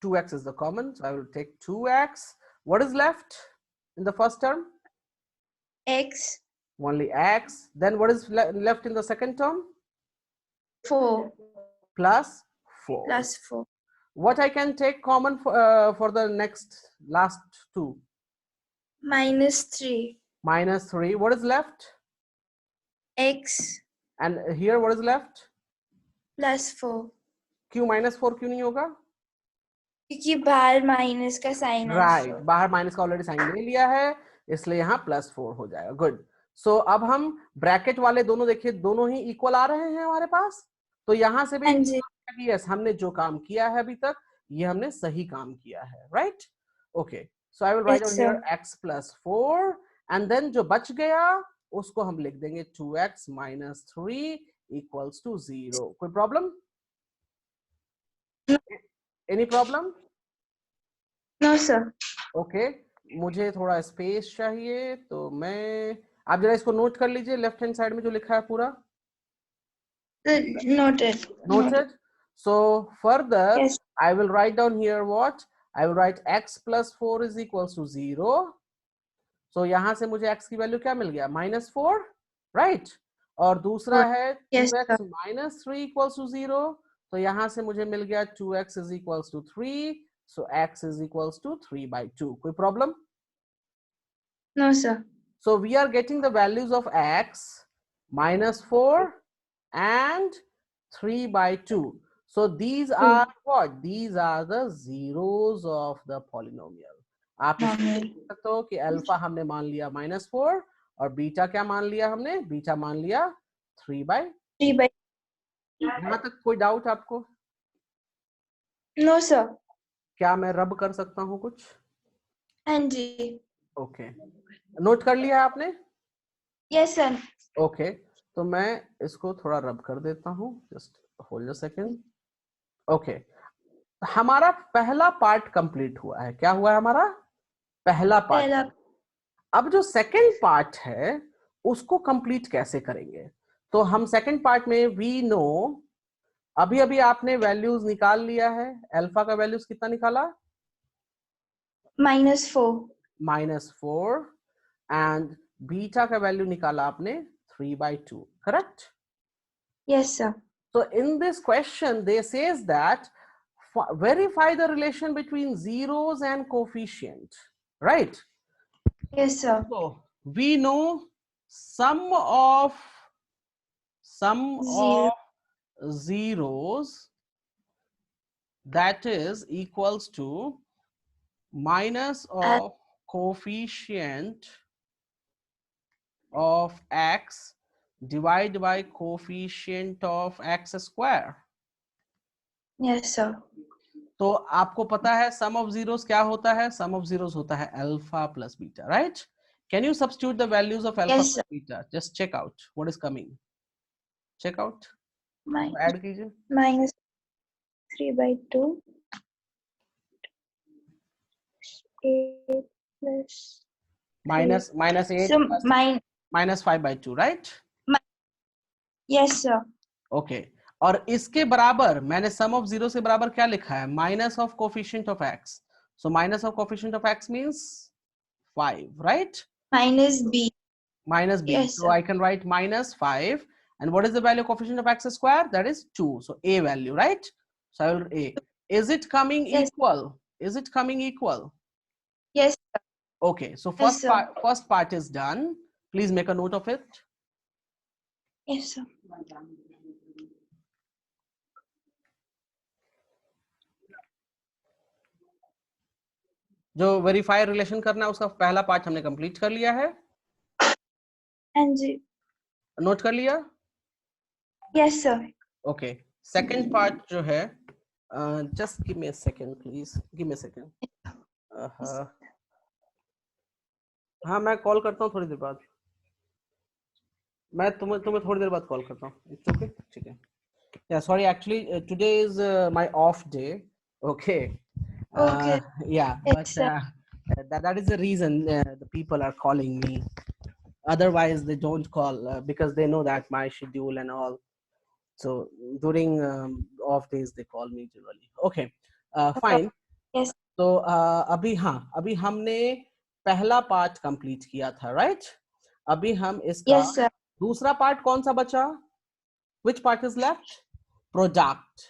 2x is the common, so I will take 2x. What is left in the first term? X. Only x. Then what is left in the second term? 4. Plus 4. Plus 4. What I can take common for the last two? Minus 3. Minus 3. What is left? X. And here what is left? Plus 4. क्यों minus 4 क्यों नहीं होगा? क्योंकि बाहर minus का sign है. Right, बाहर minus का ऑलरेडी साइन ले लिया है, इसलिए यहाँ +4 हो जाएगा. गुड. सो अब हम ब्रैकेट वाले दोनों देखिए, दोनों ही इक्वल आ रहे हैं हमारे पास. तो यहाँ से भी यस, हमने जो काम किया है अभी तक ये हमने सही काम किया है. Right. Okay, so I will write down here x + 4 and then जो बच गया उसको हम लिख देंगे 2x - 3 इक्वल्स टू 0. कोई problem? Any problem? No sir. Okay, मुझे थोड़ा स्पेस चाहिए, तो मैं, आप जरा इसको नोट कर लीजिए लेफ्ट हैंड साइड में जो लिखा है पूरा. Noted. Noted. So further, Yes. I will write down here what? I will write x + 4 is equals to 0. So यहाँ से मुझे x की वैल्यू क्या मिल गया? -4, right? और दूसरा है 2x - 3 equals to 0. तो यहाँ से मुझे मिल गया 2x is equals to 3. So x is equals to 3/2. कोई problem? No sir. So we are getting the values of x -4 and 3/2. So these are what? These are the zeros of the polynomial. आप इसको देख सकते हो कि alpha हमने मान लिया -4 और बीटा क्या मान लिया हमने? बीटा मान लिया 3/2. यहाँ तक कोई डाउट आपको? No sir. क्या मैं रब कर सकता हूँ कुछ? हाँ जी. ओके, नोट कर लिया आपने? Yes sir. ओके, तो मैं इसको थोड़ा रब कर देता हूँ. Just hold a second. Okay, हमारा पहला पार्ट कंप्लीट हुआ है. क्या हुआ है हमारा? पहला पार्ट. अब जो सेकंड पार्ट है उसको कंप्लीट कैसे करेंगे? तो हम सेकंड पार्ट में वी नो, अभी अभी आपने वैल्यूज निकाल लिया है. अल्फा का वैल्यूज कितना निकाला? -4 एंड बीटा का वैल्यू निकाला आपने 3/2. Correct? Yes sir. So in this question they says that verify the relation between zeros and coefficient, right? Yes sir. So we know sum of zeros, that is equals to minus of coefficient of x divided by coefficient of x square. Yes sir. तो आपको पता है sum of zeros क्या होता है? Sum of zeros होता है alpha plus beta, right? Can you substitute the values of alpha plus beta? Just check out what is coming. Check out, add कीजिए. -3/2 8 plus -8 so -5/2, राइट? Yes sir. ओके, और इसके बराबर मैंने सम ऑफ जीरो से बराबर क्या लिखा है? Minus of coefficient of x. So minus of coefficient of x means 5, right? minus b. Yes, so I can write -5. And what is the value of coefficient of x square? That is 2. So a value, right? So I will a. Is it coming equal? Is it coming equal? Yes sir. Okay, so first part is done. Please make a note of it. Yes sir. जो verify relation करना है उसका पहला part हमने complete कर लिया है, हाँ जी, नोट कर लिया? Yes sir. Okay, second part जो है, just give me a second please, give me a second. हाँ मैं कॉल करता हूँ थोड़ी देर बाद, मैं तुम्हें तुम्हें थोड़ी देर बाद कॉल करता हूँ, इट्स ओके, ठीक है? Yeah, sorry, actually today is my off day. Okay. Okay, Yeah, but yes sir. that is the reason the people are calling me. Otherwise, they don't call because they know that my schedule and all. So during off days, they call me generally. Okay, fine. Yes, तो अभी हमने पहला part complete किया था, right? अभी हम इसका yes sir. दूसरा पार्ट कौन सा बचा? Which part is left? Product.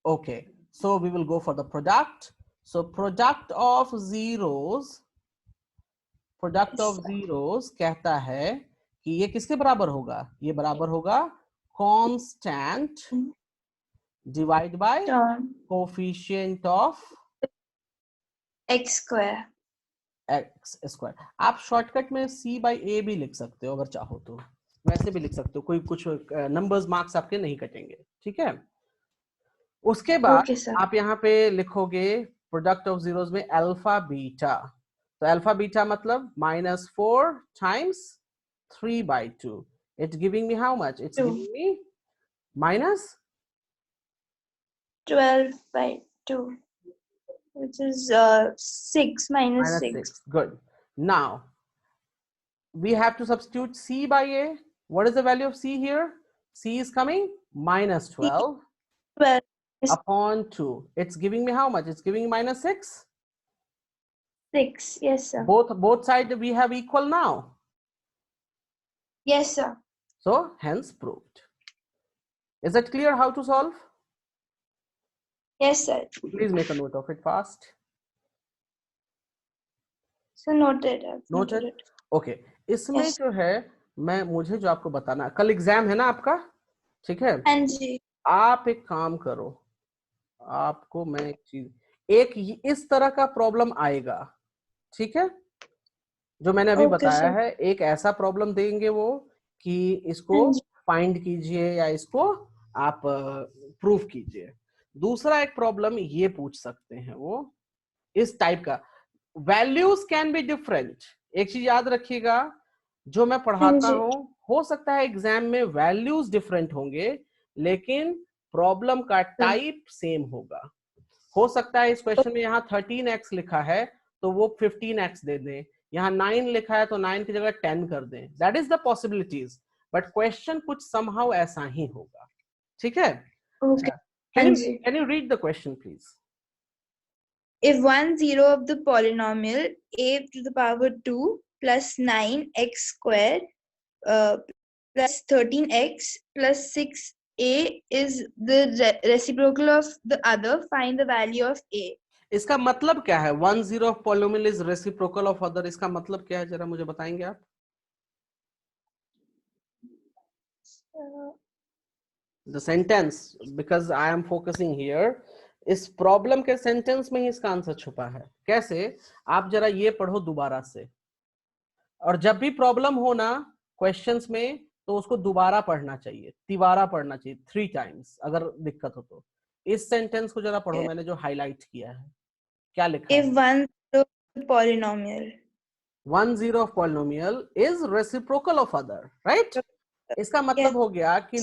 Okay, so we will go for the product. So product of zeros कहता है कि ये किसके बराबर होगा? ये बराबर होगा constant divide by coefficient of x square. X square. आप शॉर्टकट में c बाई ए भी लिख सकते हो अगर चाहो तो, वैसे भी लिख सकते हो, कोई कुछ नंबर्स मार्क्स आपके नहीं कटेंगे, ठीक है? उसके बाद ओके सर। आप यहाँ पे लिखोगे प्रोडक्ट ऑफ जीरोस में अल्फा बीटा। तो अल्फा बीटा मतलब -4 times 3/2, it's giving me how much? It's 2, giving me minus 12/2, which is 6 minus 6. 6. Good. Now we have to substitute c by a. What is the value of c here? C is coming -12 12 is upon 2. It's giving me how much? It's giving me -6. 6. Yes sir. Both sides we have equal now. Yes sir. So hence proved. Is it clear how to solve? Yes sir. Please make a note of it fast. So noted. Noted. It. Okay. इसमें Yes. जो है मुझे जो आपको बताना, कल exam है ना आपका, ठीक है? हाँ जी। आप एक काम करो, आपको मैं एक चीज, एक इस तरह का प्रॉब्लम आएगा, ठीक है? जो मैंने अभी Okay बताया sir. है, एक ऐसा प्रॉब्लम देंगे वो कि इसको हाँ जी। फाइंड कीजिए या इसको आप प्रूफ कीजिए। दूसरा एक प्रॉब्लम ये पूछ सकते हैं वो इस टाइप का, वैल्यूज कैन बी डिफरेंट। एक चीज याद रखिएगा, जो मैं पढ़ाता जी। हूं हो सकता है एग्जाम में वैल्यूज डिफरेंट होंगे, लेकिन प्रॉब्लम का टाइप सेम होगा। हो सकता है इस क्वेश्चन में यहाँ 13x लिखा है तो वो 15x दे दें, यहाँ 9 लिखा है तो 9 की जगह 10 कर दें, that is the possibilities, but question कुछ समहाउ ऐसा ही होगा, ठीक है? Okay. Can you read the question please? If one zero of the polynomial a to the power 2 plus 9x square plus 13x plus 6a is the reciprocal of the other, find the value of a. इसका मतलब क्या है? 1 0 of polynomial is reciprocal of other, इसका मतलब क्या है जरा मुझे बताएंगे आप? The sentence, because I am focusing here, इस प्रॉब्लम के सेंटेंस में ही इसका आंसर छुपा है। कैसे? आप जरा ये पढ़ो दोबारा से, और जब भी प्रॉब्लम हो ना क्वेश्चंस में तो उसको दोबारा पढ़ना चाहिए, तिबारा पढ़ना चाहिए, 3 टाइम्स अगर दिक्कत हो तो। इस सेंटेंस को जरा पढ़ो, मैंने जो हाईलाइट किया है, क्या लिखा If है? one zero polynomial 1 0 of polynomial is reciprocal of other, right? इसका मतलब हो गया कि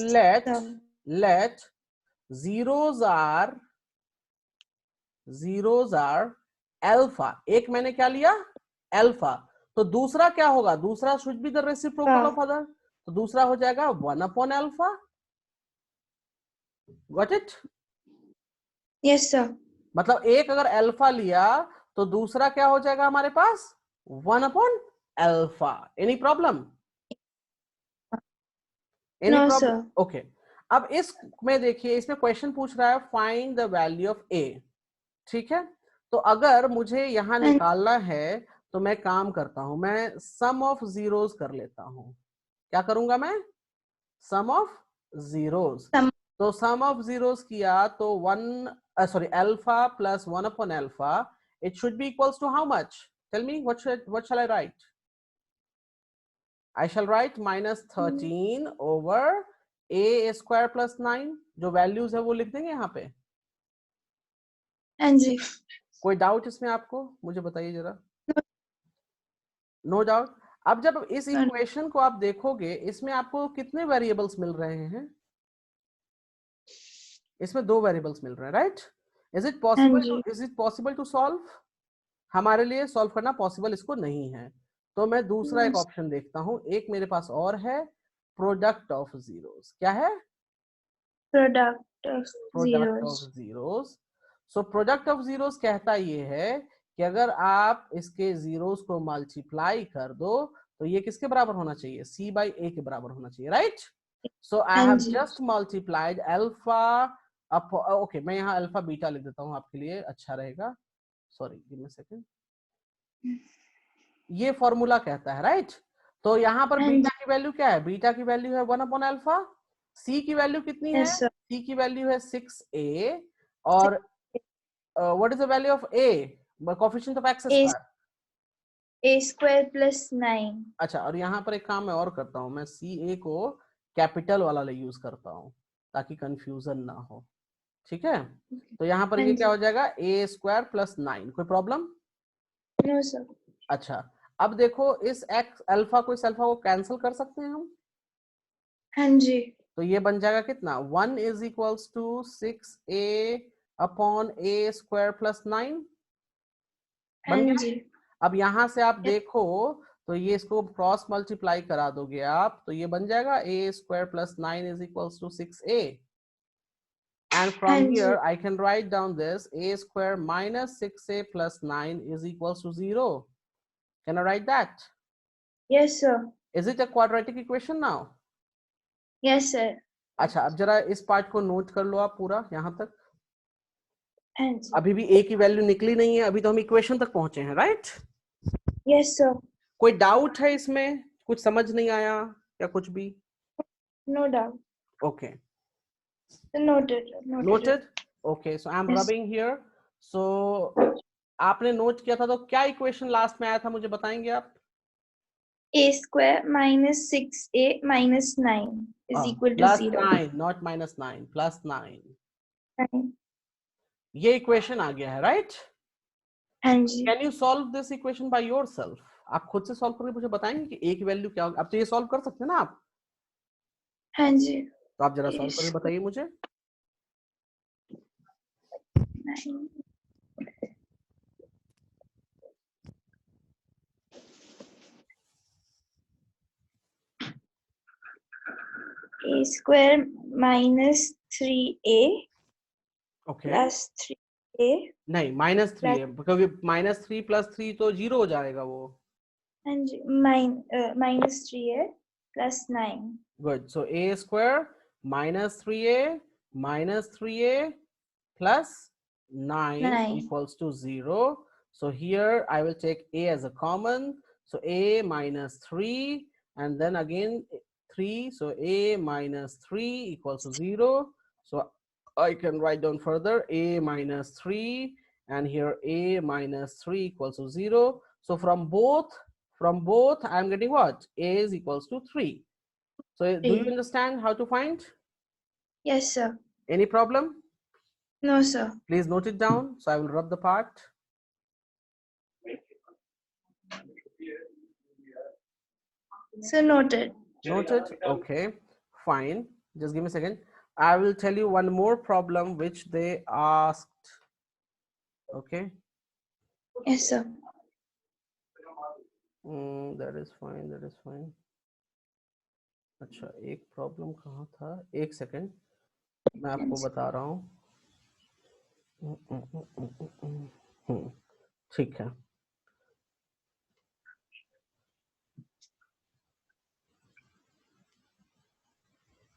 लेट जीरोज आर अल्फा। एक मैंने क्या लिया? अल्फा। तो दूसरा क्या होगा? दूसरा should be the reciprocal of other, तो दूसरा हो जाएगा 1 upon alpha. Got it? Yes sir. मतलब एक अगर अल्फा लिया तो दूसरा क्या हो जाएगा हमारे पास? 1 upon alpha. Any problem? No problem? sir. Okay. अब इसमें देखिए, इसमें क्वेश्चन पूछ रहा है फाइंड द वैल्यू ऑफ ए, ठीक है? तो अगर मुझे यहां निकालना है तो मैं काम करता हूं, मैं सम ऑफ जीरोस कर लेता हूं। क्या करूंगा मैं? सम ऑफ जीरोस। तो सम ऑफ जीरोस किया तो 1 sorry alpha plus 1 upon alpha it should be equals to how much? Tell me, what shall I write? I shall write minus 13 over a square plus 9. जो वैल्यूज है वो लिख देंगे यहाँ पे. हाँ जी. कोई डाउट इसमें आपको? मुझे बताइए जरा. No doubt. अब जब इस इक्वेशन को आप देखोगे, इसमें आपको कितने वेरिएबल्स मिल रहे हैं? इसमें 2 वेरिएबल्स मिल रहे हैं, right? Is it possible to solve? हमारे लिए सॉल्व करना पॉसिबल इसको नहीं है, तो मैं दूसरा एक ऑप्शन देखता हूं. एक मेरे पास और है, प्रोडक्ट ऑफ जीरोस. क्या है? Product of zeros. So product of zeros कहता ये है कि अगर आप इसके जीरोस को मल्टीप्लाई कर दो तो ये किसके बराबर होना चाहिए? c by a के बराबर होना चाहिए, right? So I have just multiplied alpha. Okay, मैं यहाँ अल्फा बीटा लिख देता हूँ आपके लिए, अच्छा रहेगा. Sorry, give me second. ये फॉर्मूला कहता है, राइट? तो यहाँ पर बीटा की वैल्यू क्या है? बीटा की वैल्यू है 1 अपॉन अल्फा. सी की वैल्यू कितनी है? सी की वैल्यू है 6a. और what is the value of a? Coefficient of x square. a square plus 9. अच्छा, और यहाँ पर एक काम मैं और करता हूँ, मैं ca को कैपिटल वाला यूज करता हूँ ताकि कंफ्यूजन ना हो. ठीक है? तो यहाँ पर ये क्या हो जाएगा? a square plus 9. कोई प्रॉब्लम? No sir. अच्छा, अब देखो, इस x अल्फा को इस अल्फा को कैंसिल कर सकते हैं हम. हाँ जी. तो ये बन जाएगा कितना? 1 is equals to 6a upon a square plus 9. बन गया? अब यहां से आप देखो तो ये इसको क्रॉस मल्टीप्लाई करा दोगे आप, तो ये बन जाएगा a square plus 9 is equals to 6a. And from here I can write down this a square minus 6a plus 9 is equals to 0. Can I write that? Yes sir. Is it a quadratic equation now? Yes sir. अच्छा, अब जरा इस part को note कर लो आप पूरा यहाँ तक. And अभी भी a की वैल्यू निकली नहीं है, अभी तो हम इक्वेशन तक पहुंचे हैं, राइट? Yes sir. कोई डाउट है इसमें? कुछ समझ नहीं आया या कुछ भी? No doubt. Okay. Noted. Okay, so I'm rubbing here. So आपने नोट किया था, तो क्या इक्वेशन लास्ट में आया था, मुझे बताएंगे आप? a square minus 6a minus 9 is equal to 0. Plus 9, not minus 9, plus 9. ये इक्वेशन आ गया है, राइट? हाँ जी. Can you solve this equation by yourself? आप खुद से सॉल्व करके मुझे बताएंगे कि a की वैल्यू क्या होगी? अब तो ये सॉल्व कर सकते हैं ना आप? हाँ जी. तो आप जरा सॉल्व करके बताइए मुझे. a square minus 3a Okay. plus 3a. नहीं, माइनस 3 है, क्योंकि माइनस 3 प्लस 3 तो 0 हो जाएगा वो. हाँ जी. minus 3a plus 9. Good. So a square minus 3a minus 3a plus 9 equals to 0. So here I will take a as a common. So a minus 3 and then again 3. So a minus 3 equals to 0. So I can write down further a minus 3 and here a minus 3 equals to 0. So from both I'm getting what? A is equals to 3. So do you understand how to find? Yes sir. Any problem? No sir. Please note it down. So I will rub the part. So noted. Noted. Okay, fine. Just give me a second. I will tell you one more problem which they asked. Okay. Yes sir. That is fine. That is fine. अच्छा, एक problem कहाँ था? एक second, मैं आपको बता रहा हूँ. ठीक है.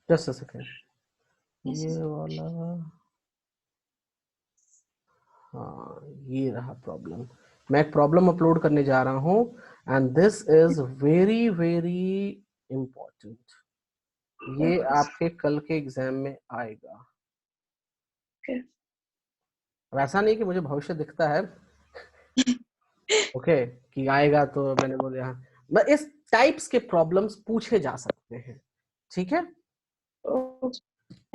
Just a second. ये वाला, हाँ ये रहा प्रॉब्लम. मैं एक प्रॉब्लम अपलोड करने जा रहा हूँ and this is very very important. ये आपके कल के एग्जाम में आएगा. वैसा नहीं कि मुझे भविष्य दिखता है, ओके कि आएगा, तो मैंने बोला हाँ, इस टाइप्स के प्रॉब्लम्स पूछे जा सकते हैं, ठीक है।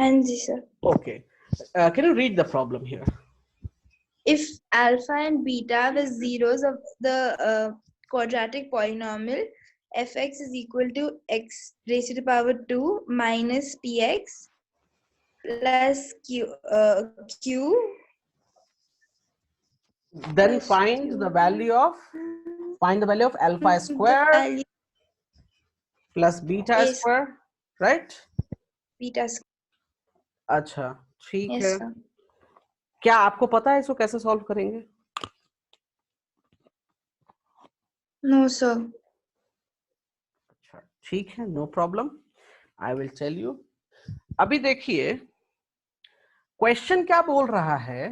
हाँ जी sir. Okay, can you read the problem here? If alpha and beta were zeros of the quadratic polynomial fx is equal to x raised to the power 2 minus px plus q Then plus find q the value of alpha the square value plus beta a square, right? beta अच्छा ठीक yes है, sir. क्या आपको पता है इसको कैसे solve करेंगे? No sir. अच्छा ठीक है, no problem, I will tell you. अभी देखिए क्वेश्चन क्या बोल रहा है।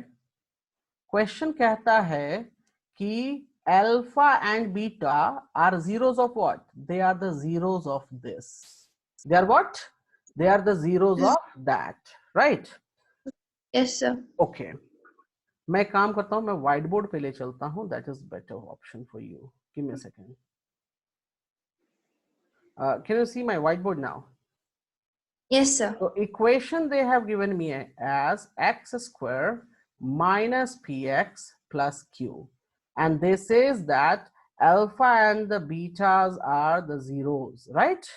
क्वेश्चन कहता है कि alpha and beta are zeros of what? They are the zeros of this. They are what? They are the zeros of that, right? Yes sir. Okay. मैं काम करता हूं, मैं व्हाइट बोर्ड पे ले चलता हूं, that is better option for you. Give me a second. Can you see my whiteboard now? Yes sir. So equation they have given me as x square minus px plus q, and they says that alpha and the betas are the zeros, right?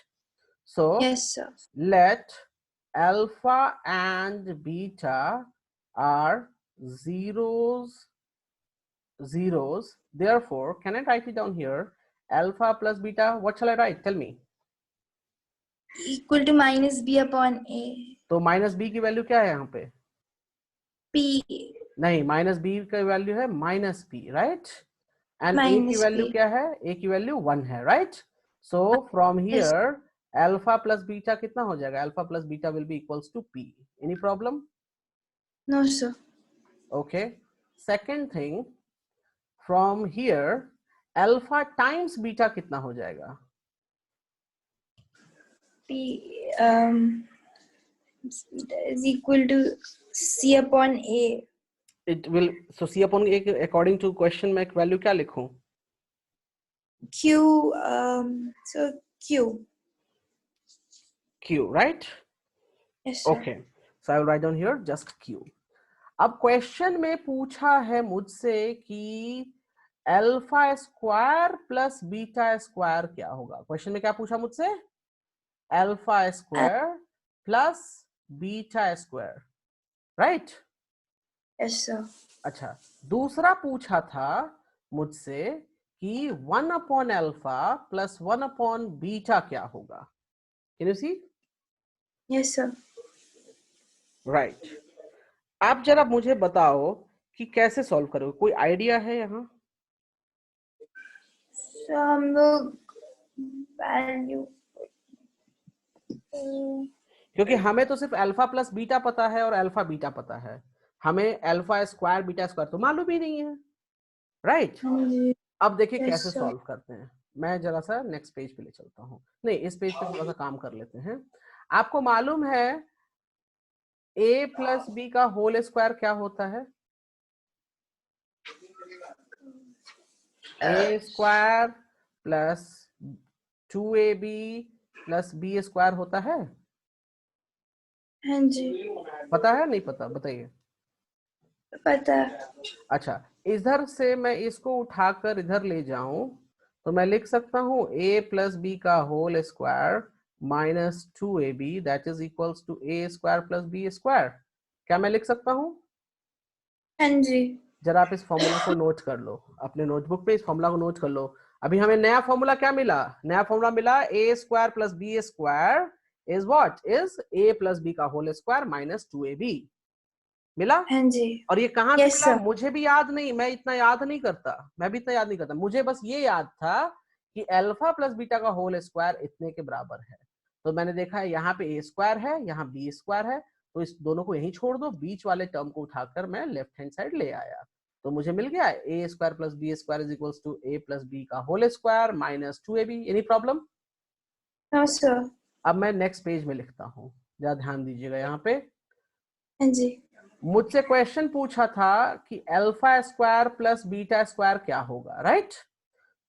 So Yes sir. let alpha and beta are zeros, therefore can I write it down here? Alpha plus beta, what shall I write? Tell me. Equal to minus b upon a. तो minus B की value क्या है यहाँ पे? p नहीं, minus B का value है minus P, right? And ए की minus वैल्यू p. क्या है? ए की वैल्यू 1 है, right? So from Yes. Here alpha plus beta कितना हो जाएगा? Alpha plus beta will be equals to p. Any problem? No sir. Okay, second thing, from here alpha times beta कितना हो जाएगा? p is equal to c upon a. It will, so c upon a according to question में एक value क्या लिखूं? q so q. Q, right? Yes sir. Okay, so I will write down here just Q. अब question में पूछा है मुझसे कि alpha square plus beta square क्या होगा। क्वेश्चन में क्या पूछा मुझसे? Alpha square plus beta square, right? Yes sir. अच्छा, दूसरा पूछा था मुझसे कि 1 upon alpha plus 1 upon beta क्या होगा। Can you see? Yes sir. Right. आप जरा मुझे बताओ कि कैसे सॉल्व करोगे, कोई आइडिया है यहाँ? So हम लोग वैल्यू क्योंकि हमें तो सिर्फ अल्फा प्लस बीटा पता है और अल्फा बीटा पता है, हमें अल्फा स्क्वायर बीटा स्क्वायर तो मालूम ही नहीं है, राइट? अब देखिए Yes कैसे sir. सॉल्व करते हैं। मैं जरा सा नेक्स्ट पेज पे ले चलता हूँ, नहीं इस पेज पे थोड़ा सा काम कर लेते हैं। आपको मालूम है a प्लस बी का होल स्क्वायर क्या होता है? a square plus 2ab plus b square होता है। हाँ जी पता है नहीं पता? बताइए। पता है। अच्छा, इधर से मैं इसको उठाकर इधर ले जाऊं तो मैं लिख सकता हूं a प्लस बी का whole square minus 2ab that is equals to a square plus b square. क्या मैं लिख सकता हूं? हाँ जी। जरा आप इस फॉर्मूला को नोट कर लो, अपने नोटबुक पे इस फॉर्मूला को नोट कर लो। अभी हमें नया फॉर्मूला क्या मिला? नया फॉर्मूला मिला a square plus b square is what? Is a plus b का होल स्क्वायर माइनस 2ab मिला। हाँ जी। और ये कहां से Yes मिला sir. मुझे भी याद नहीं, मैं इतना याद नहीं करता, मैं भी इतना याद नहीं करता। मुझे बस ये याद था कि अल्फा प्लस बीटा का होल स्क्वायर इतने के बराबर है। तो मैंने देखा है यहाँ पे ए स्क्वायर है, यहाँ बी स्क्वायर है, तो इस दोनों को यहीं छोड़ दो, बीच वाले टर्म को उठाकर मैं लेफ्ट हैंड साइड ले आया, तो मुझे मिल गया a square plus b square is equals to a plus b का whole square minus 2ab। Any problem? No sir. अब मैं नेक्स्ट पेज में लिखता हूँ, जरा ध्यान दीजिएगा यहाँ पे। हाँ जी। मुझसे क्वेश्चन पूछा था कि alpha square plus beta square क्या होगा, राइट?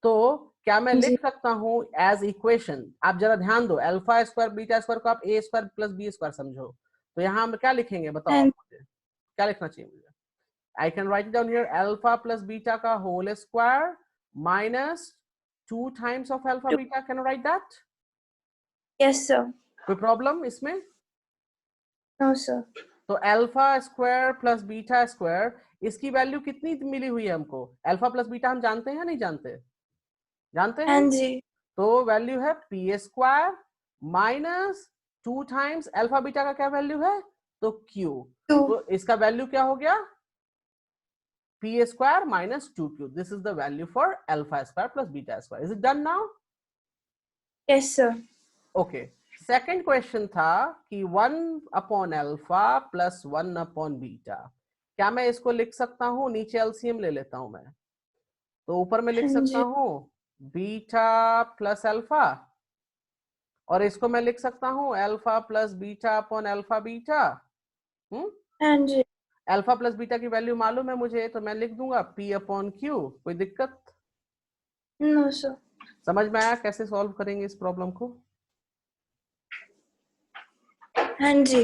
तो क्या मैं जी लिख सकता हूं एज इक्वेशन? आप जरा ध्यान दो, अल्फा स्क्वायर बीटा स्क्वायर को आप ए स्क्वायर प्लस बी स्क्वायर समझो, तो यहाँ हम क्या लिखेंगे बताओ हाँ आप मुझे, क्या लिखना चाहिए मुझे? I can write it down here, alpha plus beta का whole square minus 2 times of alpha beta. Can I write that? Yes sir कोई प्रॉब्लम इसमें? नो सर तो alpha square plus beta square इसकी वैल्यू कितनी मिली हुई है हमको? Alpha plus beta हम जानते हैं या नहीं जानते? जानते हाँ हैं। जी तो वैल्यू है P square minus 2 times alpha beta का क्या वैल्यू है? तो क्यू। 2 तो इसका वैल्यू क्या हो गया? p square minus 2q. This is the value for alpha square plus beta square. Is it done now? Yes sir Okay. Second question था कि 1 upon alpha plus 1 upon beta, क्या मैं इसको लिख सकता हूं? नीचे एलसीएम ले लेता हूं मैं, तो ऊपर में लिख हाँ सकता जी हूं बीटा प्लस अल्फा, और इसको मैं लिख सकता हूं alpha plus beta upon alpha beta. हाँ जी अल्फा प्लस बीटा की वैल्यू मालूम है मुझे, तो मैं लिख दूंगा p अपॉन क्यू। कोई दिक्कत? नो सर समझ में आया कैसे सॉल्व करेंगे इस प्रॉब्लम को? हाँ जी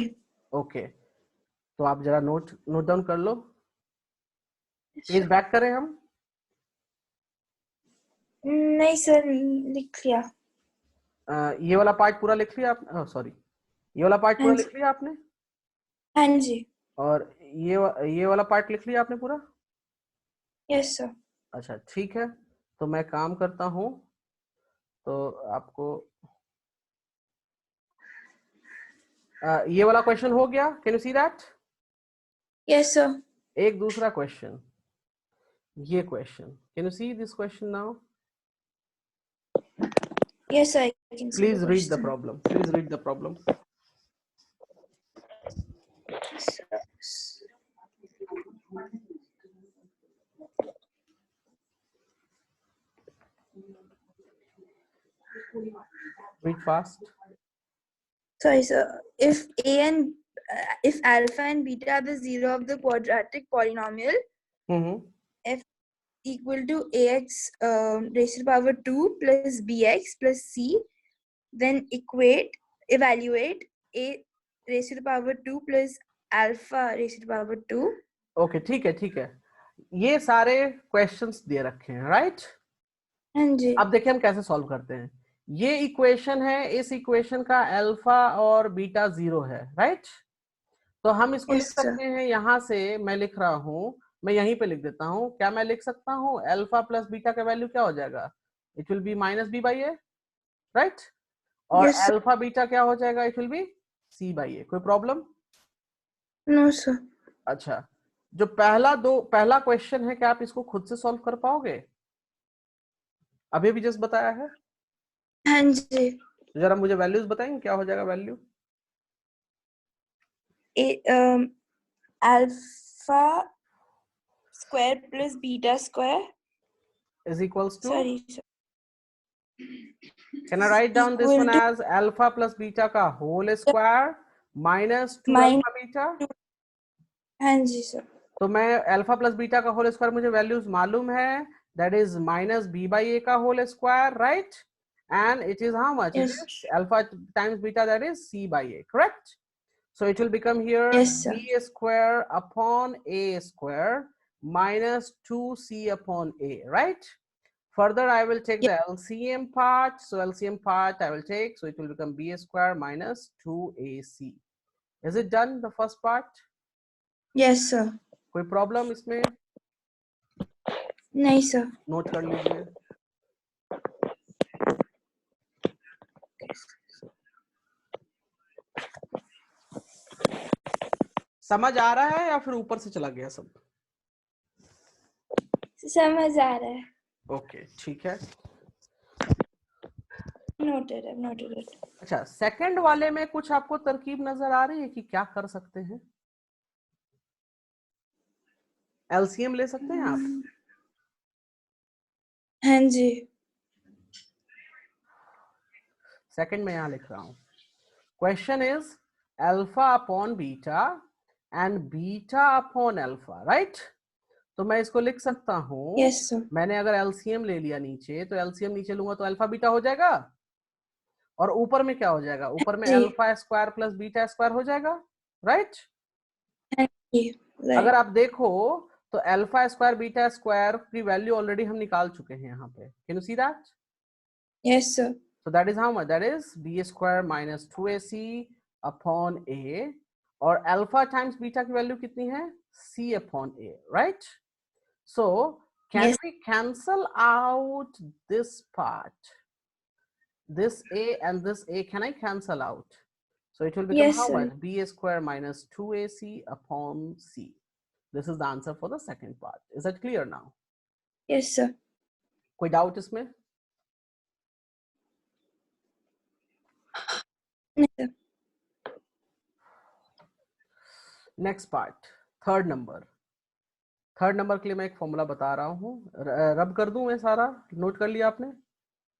ओके, तो आप जरा नोट डाउन कर लो। पेज बैक करें हम। नहीं सर लिख लिया ये वाला पार्ट पूरा लिख लिया आपने? सॉरी, ये वाला पार्ट हाँ पूरा जी लिख लिया आपने? हाँ जी और ये वाला पार्ट लिख लिया आपने पूरा? यस सर अच्छा ठीक है, तो मैं काम करता हूं, तो आपको ये वाला क्वेश्चन हो गया। Can you see that? Yes sir एक दूसरा क्वेश्चन, ये question, can you see this question now? Yes I can see the please read the question problem, please read the problem. Read fast. Sorry, sir. If alpha and beta are the zero of the quadratic polynomial Mm-hmm. f equal to ax raised to the power 2 plus bx plus c, then evaluate a raised to the power 2 plus alpha raised to the power 2. Okay ठीक है ठीक है, ये सारे questions दे रखे हैं, right? हाँ जी अब देखिए हम कैसे सॉल्व करते हैं। ये इक्वेशन है, इस इक्वेशन का अल्फा और बीटा 0 है, राइट? तो हम इसको लिख यस सर सकते हैं, यहां से मैं लिख रहा हूं, मैं यहीं पे लिख देता हूं। क्या मैं लिख सकता हूं अल्फा प्लस बीटा का वैल्यू क्या हो जाएगा? It will be minus B by a, right? और यस सर अल्फा बीटा क्या हो जाएगा? It will be c by a. कोई प्रॉब्लम? नो सर अच्छा, जो पहला क्वेश्चन है, क्या आप इसको खुद से सॉल्व कर पाओगे? अभी भी जस्ट बताया है, हाँ जी तो जरा मुझे वैल्यूज बताएंगे क्या हो जाएगा value? alpha square plus beta square. Is equals to, Sorry, sir. Can I write down this one Equal to as alpha plus beta का whole square minus 2 minus alpha beta? हाँ जी सर तो मैं alpha plus beta का whole square मुझे values मालूम है, that is minus B by A का whole square, right? And it is how much? It yes is alpha times beta, that is c by a, correct? So it will become here yes sir b square upon a square minus 2c upon a, right? Further, I will take Ye- the LCM part. So LCM part I will take. So it will become b square minus 2ac. Is it done, the first part? yes sir कोई problem इसमें? नहीं sir note कर लीजिए। समझ आ रहा है या फिर ऊपर से चला गया सब? समझ आ रहा है ओके ठीक है। noted I've noted it अच्छा, सेकंड वाले में कुछ आपको तरकीब नजर आ रही है कि क्या कर सकते हैं? एलसीएम ले सकते हैं आप? हाँ जी सेकंड में यहां लिख रहा हूं, question is alpha upon beta and beta upon alpha, right? तो मैं इसको लिख सकता हूँ, Yes, sir. मैंने अगर एलसीएम ले लिया नीचे, तो एलसीएम नीचे लूंगा तो अल्फा बीटा हो जाएगा, और ऊपर में क्या हो जाएगा, ऊपर में जी. Alpha square plus beta square हो जाएगा, राइट? जी, अगर right. आप देखो तो अल्फा स्क्वायर बीटा स्क्वायर की वैल्यू ऑलरेडी हम निकाल चुके हैं यहाँ पे, can you see that? Yes, sir. So that is how much? That is b square minus 2ac upon a, और अल्फा टाइम्स बीटा की वैल्यू कितनी है? c upon a, right? So can Yes. we cancel out this part? This a and this a, can I cancel out? So it will become Yes, how sir. much? b square minus 2ac upon c. This is the answer for the second part. Is that clear now? Yes, sir. कोई doubt इसमें? Yes, sir. Next part, third number. Third number के लिए मैं एक formula बता रहा हूँ, रब कर दूं मैं सारा, नोट कर लिया आपने?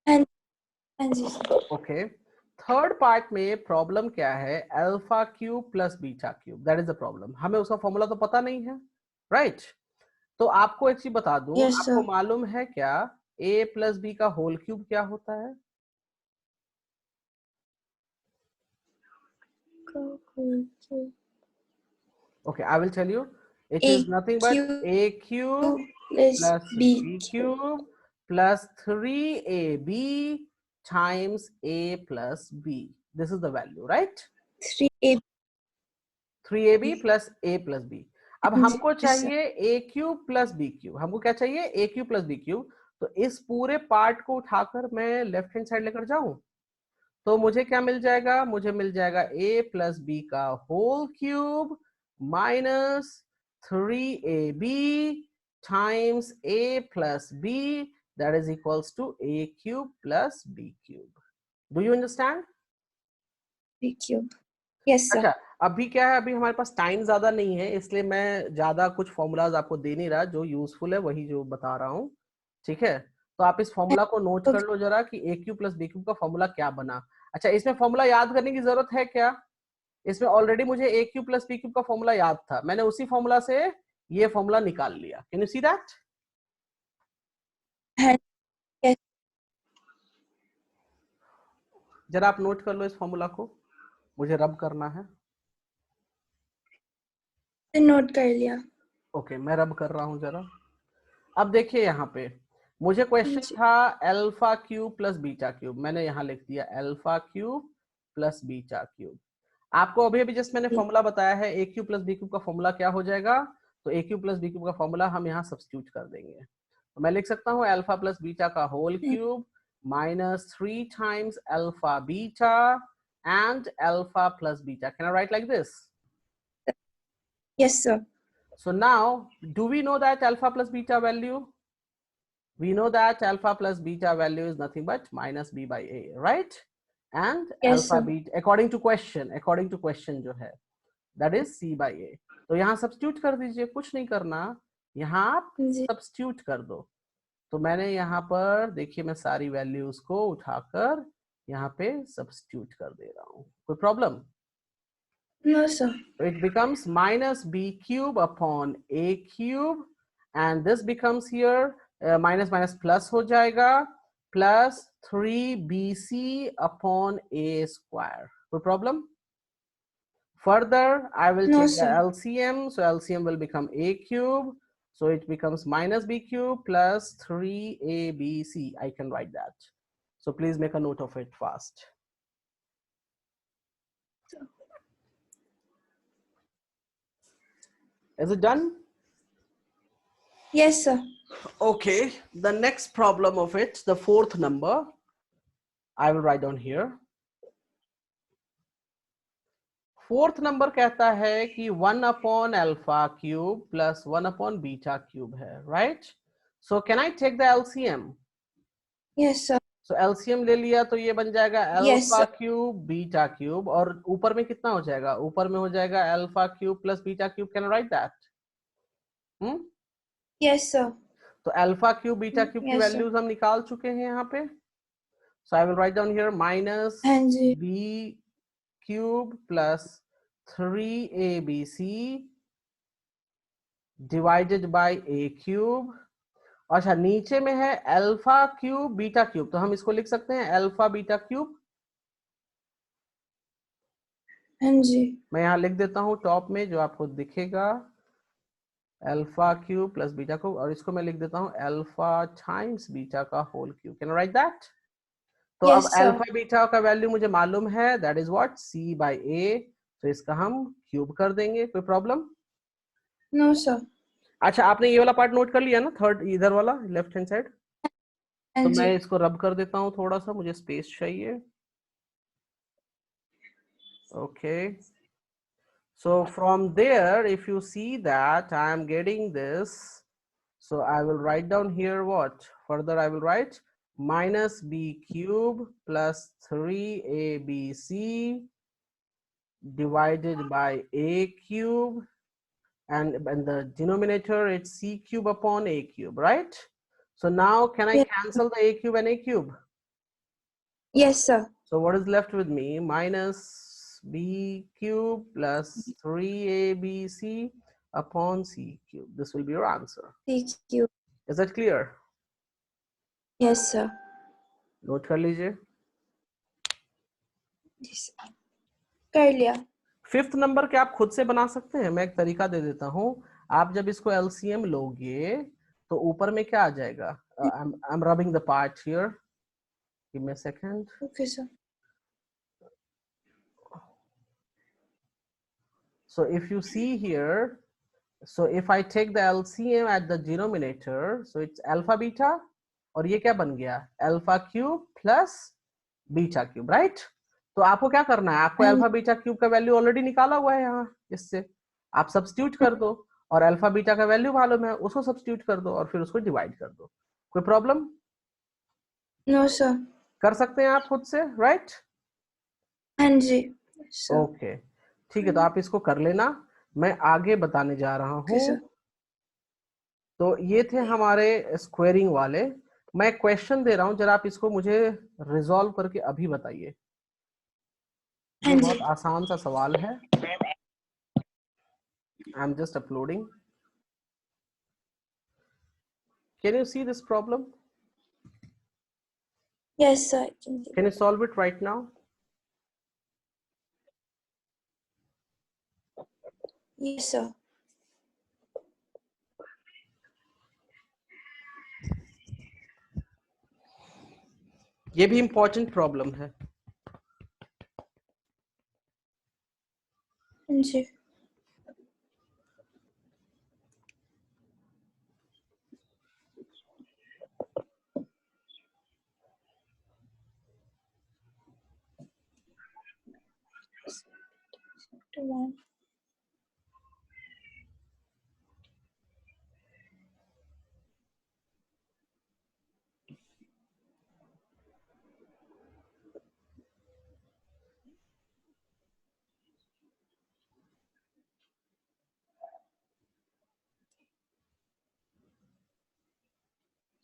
हाँ जी sir. ओके, थर्ड पार्ट में प्रॉब्लम क्या है? Alpha cube plus beta cube, that is the problem. हमें उसका फॉर्मूला तो पता नहीं है, राइट? तो आपको एक चीज बता दूं, Yes, आपको sir. मालूम है क्या a प्लस बी का होल क्यूब क्या होता है? Okay, I will tell you, it is nothing but a cube plus B b cube plus 3ab times a plus b. This is the value, right? 3A. 3ab plus a plus b. अब हमको Yes, sir. चाहिए a cube plus b cube. हमको क्या चाहिए? a cube plus b cube. तो इस पूरे part को उठाकर मैं लेफ्ट हैंड साइड लेकर जाऊं तो मुझे क्या मिल जाएगा? मुझे मिल जाएगा a प्लस b का whole cube minus 3ab times a plus b, that is equals to a cube plus b cube. Do you understand? B cube. Yes, sir. अच्छा, अभी क्या है, अभी हमारे पास टाइम ज्यादा नहीं है, इसलिए मैं ज्यादा कुछ फॉर्मूलाज आपको दे नहीं रहा, जो यूजफुल है वही जो बता रहा हूँ, ठीक है? तो आप इस फॉर्मूला को नोट कर Okay. लो जरा कि a cube plus b cube का फॉर्मूला क्या बना। अच्छा, इसमें फॉर्मूला याद करने की जरूरत है क्या? इसमें ऑलरेडी मुझे a cube plus b cube का फॉर्मूला याद था, मैंने उसी फॉर्मूला से ये फॉर्मूला निकाल लिया। Can you see that? Yes. जरा आप नोट कर लो इस फॉर्मूला को, मुझे रब करना है। नोट कर लिया। ओके, मैं रब कर रहा हूं जरा। अब देखिए यहाँ पे मुझे क्वेश्चन जी. था alpha cube plus beta cube, मैंने यहाँ लिख दिया alpha cube plus beta cube. आपको अभी अभी जस्ट मैंने फॉर्मूला बताया है, ए क्यूब प्लस बी क्यूब का फॉर्मूला क्या हो जाएगा? तो ए क्यूब प्लस बी क्यूब का फॉर्मूला हम यहाँ सब्स्टिट्यूट कर देंगे। तो मैं लिख सकता हूँ अल्फा प्लस बीटा का whole cube minus 3 times alpha beta and alpha plus beta. Can I write like this? Yes, sir. So now, do we know that alpha plus beta value? We know that alpha plus beta value is nothing but minus b by a, right? And Yes, alpha sir. beta, according to question जो है, that is c by a. तो यहाँ substitute कर दीजिए, कुछ नहीं करना, यहाँ आप जी. substitute कर दो। तो मैंने यहाँ पर देखिए, मैं सारी वैल्यूज को उठाकर यहाँ पे सब्स्टिट्यूट कर दे रहा हूँ। कोई problem? No, sir. It becomes minus b cube upon a cube, and this becomes here minus minus plus हो जाएगा, plus 3bc upon a square. कोई problem? Further, I will No, take the sir. LCM, so LCM will become a cube. So it becomes minus b cube plus 3abc. I can write that. So please make a note of it fast. Is it done? Yes, sir. Okay, the next problem of it, the fourth number, I will write down here. Fourth number कहता है कि 1 upon alpha cube plus 1 upon beta cube है, right? So can I take the LCM? Yes, sir. So LCM ले लिया तो ये बन जाएगा Yes, alpha sir. Cube beta cube, और ऊपर में कितना हो जाएगा? ऊपर में हो जाएगा alpha cube plus beta cube. Can write that? Yes, sir. तो अल्फा क्यूब बीटा क्यूब की Yes, sir. वैल्यूज हम निकाल चुके हैं यहाँ पे। So I will write down here minus हाँ जी. B cube plus 3abc divided by a cube. अच्छा, नीचे में है अल्फा क्यूब बीटा क्यूब, तो हम इसको लिख सकते हैं अल्फा बीटा क्यूब। हाँ जी। मैं यहाँ लिख देता हूँ टॉप में जो आपको दिखेगा, alpha cube plus beta cube, और इसको मैं लिख देता हूँ अल्फा टाइम्स बीटा का whole cube. Can write that? तो अब Yes, sir. अल्फा बीटा का वैल्यू मुझे मालूम है, that is what, c by a। तो इसका हम क्यूब कर देंगे, कोई प्रॉब्लम? No, sir. अच्छा, आपने ये वाला पार्ट नोट कर लिया ना, थर्ड इधर वाला लेफ्ट हैंड साइड? हाँ तो जी। मैं इसको रब कर देता हूँ, थोड़ा सा मुझे स्पेस चाहिए। Okay, so from there, if you see that I am getting this, so I will write down here what? Further I will write minus b cube plus 3abc divided by a cube, and the denominator it's c cube upon a cube, right? So now can I Yes. cancel the a cube and a cube? Yes, sir. So what is left with me? Minus b cube plus 3abc upon c cube. This will be your answer. Thank you. Is that clear? Yes, sir. Note कर लीजिए। Yes. कर लिया। Fifth number के आप खुद से बना सकते हैं, मैं एक तरीका दे देता हूं। आप जब इसको एलसीएम लोगे तो ऊपर में क्या आ जाएगा? I am rubbing the part here, give me a second. Okay, sir. So if you see here, so if I take the LCM at the denominator, so it's alpha beta, और ये क्या बन गया? Alpha cube plus beta cube, right? तो आपको क्या करना है, आपको अल्फा बीटा क्यूब का वैल्यू ऑलरेडी निकाला हुआ है यहाँ, इससे आप सब्स्टिट्यूट कर दो, और अल्फा बीटा का वैल्यू मालूम है, उसको सब्स्टिट्यूट कर दो और फिर उसको डिवाइड कर दो। कोई प्रॉब्लम? No, sir. कर सकते हैं आप खुद से, राइट? हाँ जी। Sir. ओके, ठीक है, तो आप इसको कर लेना, मैं आगे बताने जा रहा Okay, हूँ। sir. तो ये थे हमारे स्क्वेयरिंग वाले। मैं क्वेश्चन दे रहा हूं, जरा आप इसको मुझे रिजॉल्व करके अभी बताइए। ये हाँ बहुत जी। आसान सा सवाल है। I am just uploading. Can you see this problem? Yes, sir. I can do. Can you solve it right now? Yes, sir. ये भी इंपॉर्टेंट प्रॉब्लम है। हाँ जी। One.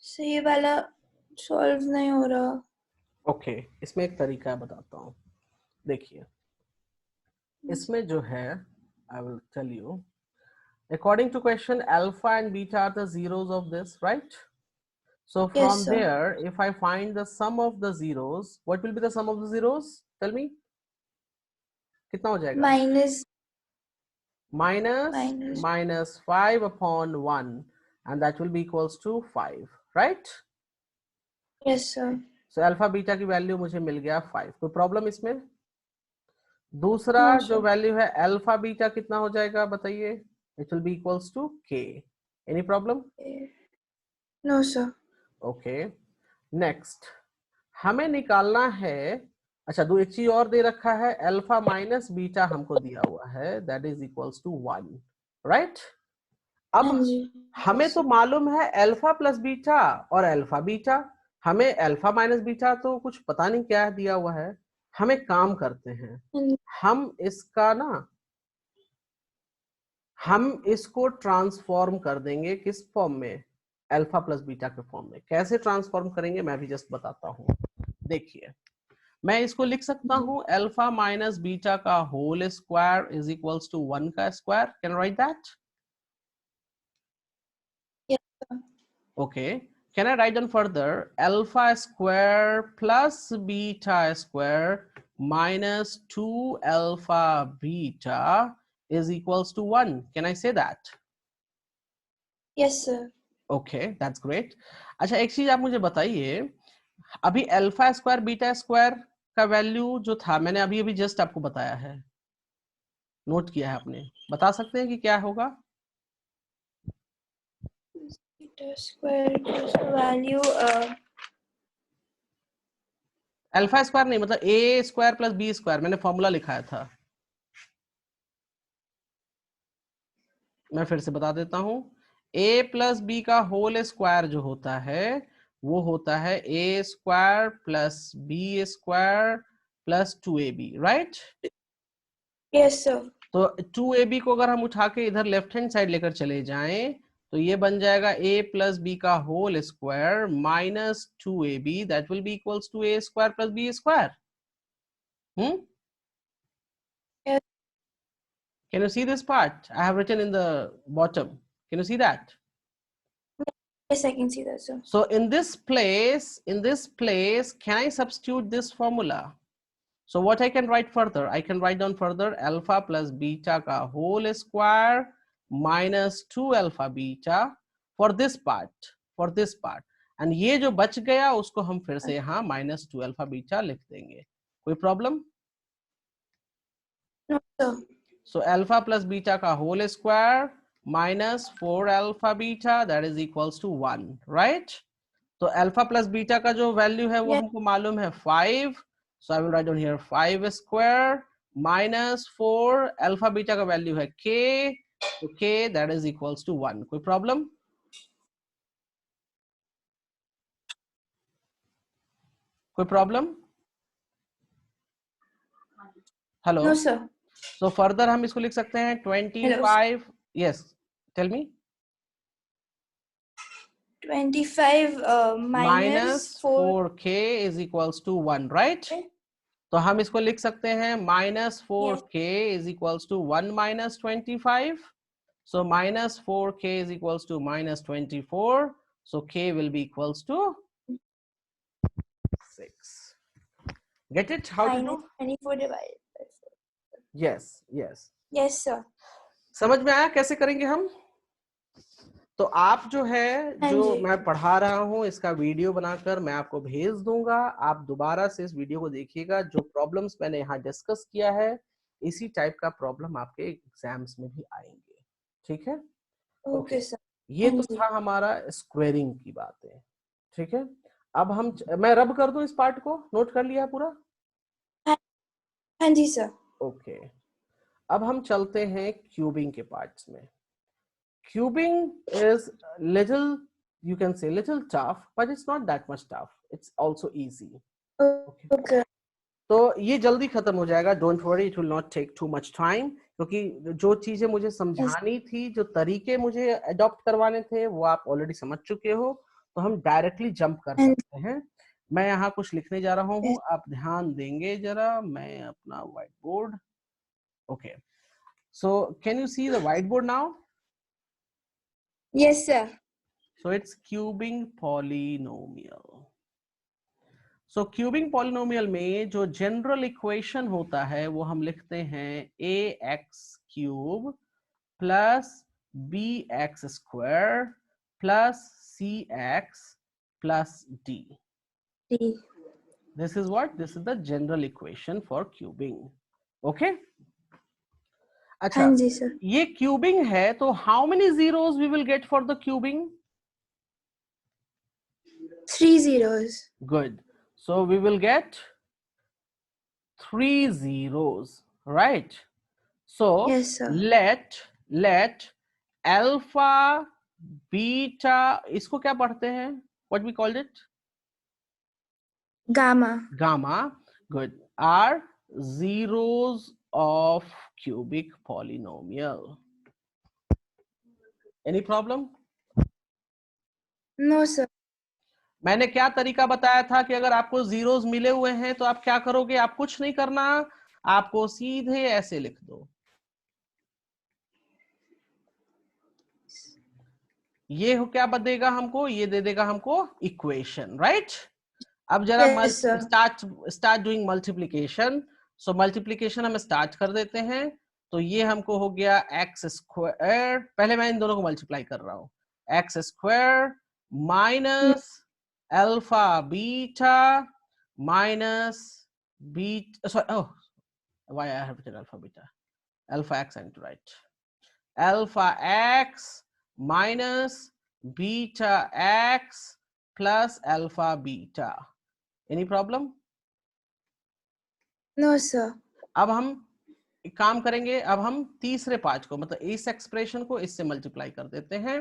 So ये वाला सॉल्व नहीं हो रहा। ओके, इसमें एक तरीका बताता हूँ, देखिए। इसमें जो है, I will tell you, according to question alpha and beta are the zeros of this, right? So Yes, from sir. there, if I find the sum of the zeros, what will be the sum of the zeros? Tell me. कितना हो जाएगा? Minus. minus 5 upon 1, and that will be equals to 5, right? Yes, sir. So alpha beta की value मुझे मिल गया 5। कोई problem इसमें? दूसरा No, जो sir. वैल्यू है अल्फा बीटा कितना हो जाएगा बताइए? It will be equals to k। Any problem? No, sir. Okay, next हमें निकालना है, अच्छा दो एक चीज और दे रखा है, अल्फा माइनस बीटा हमको दिया हुआ है, that is equals to 1, right? अब हाँ जी। हमें तो मालूम है अल्फा प्लस बीटा और अल्फा बीटा, हमें अल्फा माइनस बीटा तो कुछ पता नहीं क्या दिया हुआ है। हमें काम करते हैं, हम इसका ना, हम इसको ट्रांसफॉर्म कर देंगे किस फॉर्म में? अल्फा प्लस बीटा के फॉर्म में। कैसे ट्रांसफॉर्म करेंगे मैं भी जस्ट बताता हूं, देखिए। मैं इसको लिख सकता हूँ अल्फा माइनस बीटा का whole square is equals to 1 का square. Can write that? Okay. Can I write down further? Alpha square plus beta square minus 2 alpha beta is equals to 1. Can I say that? Yes, sir. Okay, that's great. अच्छा, एक चीज आप मुझे बताइए, अभी alpha square beta square का value जो था मैंने अभी अभी जस्ट आपको बताया है, नोट किया है आपने, बता सकते हैं कि क्या होगा? Beta square equals to value alpha square नहीं, मतलब a square plus b square, मैंने फॉर्मूला लिखाया था, मैं फिर से बता देता हूं. a प्लस बी का होल स्क्वायर जो होता है वो होता है a square plus b square plus 2ab, right? yes, sir. तो 2ab को अगर हम उठा के इधर लेफ्ट हैंड साइड लेकर चले जाएं तो ये बन जाएगा a प्लस बी का whole square minus 2ab, that will be equals to a square plus b square. Yes. Can you see this part? I have written in the bottom. Can you see that? Yes, I can see that, sir. So in this place, can I substitute this formula? So what I can write further? I can write down further alpha plus beta ka whole square minus 2 alpha beta for this part, and ये जो बच गया उसको हम फिर से यहाँ minus 2 alpha beta लिख देंगे. कोई problem? No, sir. So alpha plus beta ka whole square minus 4 alpha beta, that is equals to 1, right? तो अल्फा प्लस बीटा का जो वैल्यू है वो Yes. हमको मालूम है 5. So I will write down here 5 square minus 4, alpha beta का value है k, तो k that is equals to 1. कोई प्रॉब्लम? कोई problem? Hello. No, sir. So further हम इसको लिख सकते हैं 25. Yes, tell me. 25 minus 4. 4k is equals to 1, right? तो हम इसको लिख सकते हैं minus 4k is equals to 1 minus 25. So minus 4k is equals to minus 24. So k will be equals to 6. Get it? How to do? Minus 24 divided by 4. Yes, yes. Yes, sir. समझ में आया कैसे करेंगे हम? तो आप जो है जो मैं पढ़ा रहा हूँ इसका वीडियो बनाकर मैं आपको भेज दूंगा. आप दोबारा से इस वीडियो को देखिएगा. जो प्रॉब्लम्स मैंने यहाँ डिस्कस किया है इसी टाइप का प्रॉब्लम आपके एग्जाम्स में भी आएंगे. ठीक है? Okay sir. ये तो था हमारा स्क्वेयरिंग की बातें. ठीक है, अब हम मैं रब कर दूं इस पार्ट को. नोट कर लिया पूरा? हाँ जी सर. ओके, अब हम चलते हैं क्यूबिंग के पार्ट्स में. Cubing is little, you can say little tough, but it's not that much tough. It's also easy. Okay. तो ये जल्दी खत्म हो जाएगा. Don't worry, it will not take too much time. क्योंकि जो चीजें मुझे समझानी थी, जो तरीके मुझे अडॉप्ट करवाने थे वो आप ऑलरेडी समझ चुके हो. तो हम डायरेक्टली जंप कर सकते हैं. मैं यहाँ कुछ लिखने जा रहा हूँ, आप ध्यान देंगे जरा. मैं अपना white board. Okay, so can you see the white board now? Yes, sir. So it's cubing polynomial. So cubing polynomial में जो general equation होता है वो हम लिखते हैं ax cube plus bx square plus cx plus d. This is what? This is the general equation for cubing. Okay? अच्छा, हाँ जी सर. ये क्यूबिंग है तो how many zeros we will get for the cubing? 3 zeros. Good. So we will get 3 zeros, right? So Yes, sir. let alpha beta, इसको क्या पढ़ते हैं? What we called it? Gamma. Gamma. Good. Are zeros of cubic polynomial. Any problem? No, sir. मैंने क्या तरीका बताया था कि अगर आपको जीरोस मिले हुए हैं तो आप क्या करोगे, आप कुछ नहीं करना, आपको सीधे ऐसे लिख दो। ये हो क्या बदेगा हमको, ये दे देगा हमको इक्वेशन, राइट। अब जरा Yes, sir. Start doing multiplication. So multiplication हम स्टार्ट कर देते हैं। तो ये हमको हो गया एक्स स्क्वायर, पहले मैं इन दोनों को मल्टीप्लाई कर रहा हूं, x square minus alpha beta minus beta, sorry, oh why I have written alpha beta, alpha x I need to write alpha x minus beta x plus alpha beta. Any problem? No, sir. अब हम एक काम करेंगे, अब हम तीसरे part को मतलब इस एक्सप्रेशन को इससे मल्टीप्लाई कर देते हैं।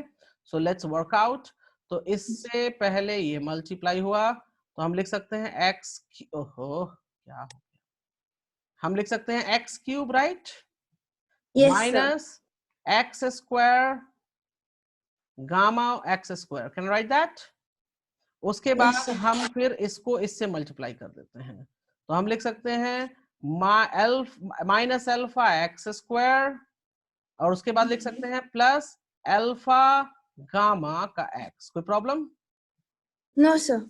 So let's work out. तो इससे पहले ये मल्टीप्लाई हुआ तो हम लिख सकते हैं एक्स, ओहो क्या हो गया, हम लिख सकते हैं x cube, right, Yes, sir. Minus x square gamma x square, can write that. उसके बाद Yes, sir. हम फिर इसको इससे मल्टीप्लाई कर देते हैं, तो हम लिख सकते हैं माइनस अल्फा एक्स स्क्वायर, और उसके बाद लिख सकते हैं प्लस अल्फा गामा का एक्स। कोई प्रॉब्लम? No, sir.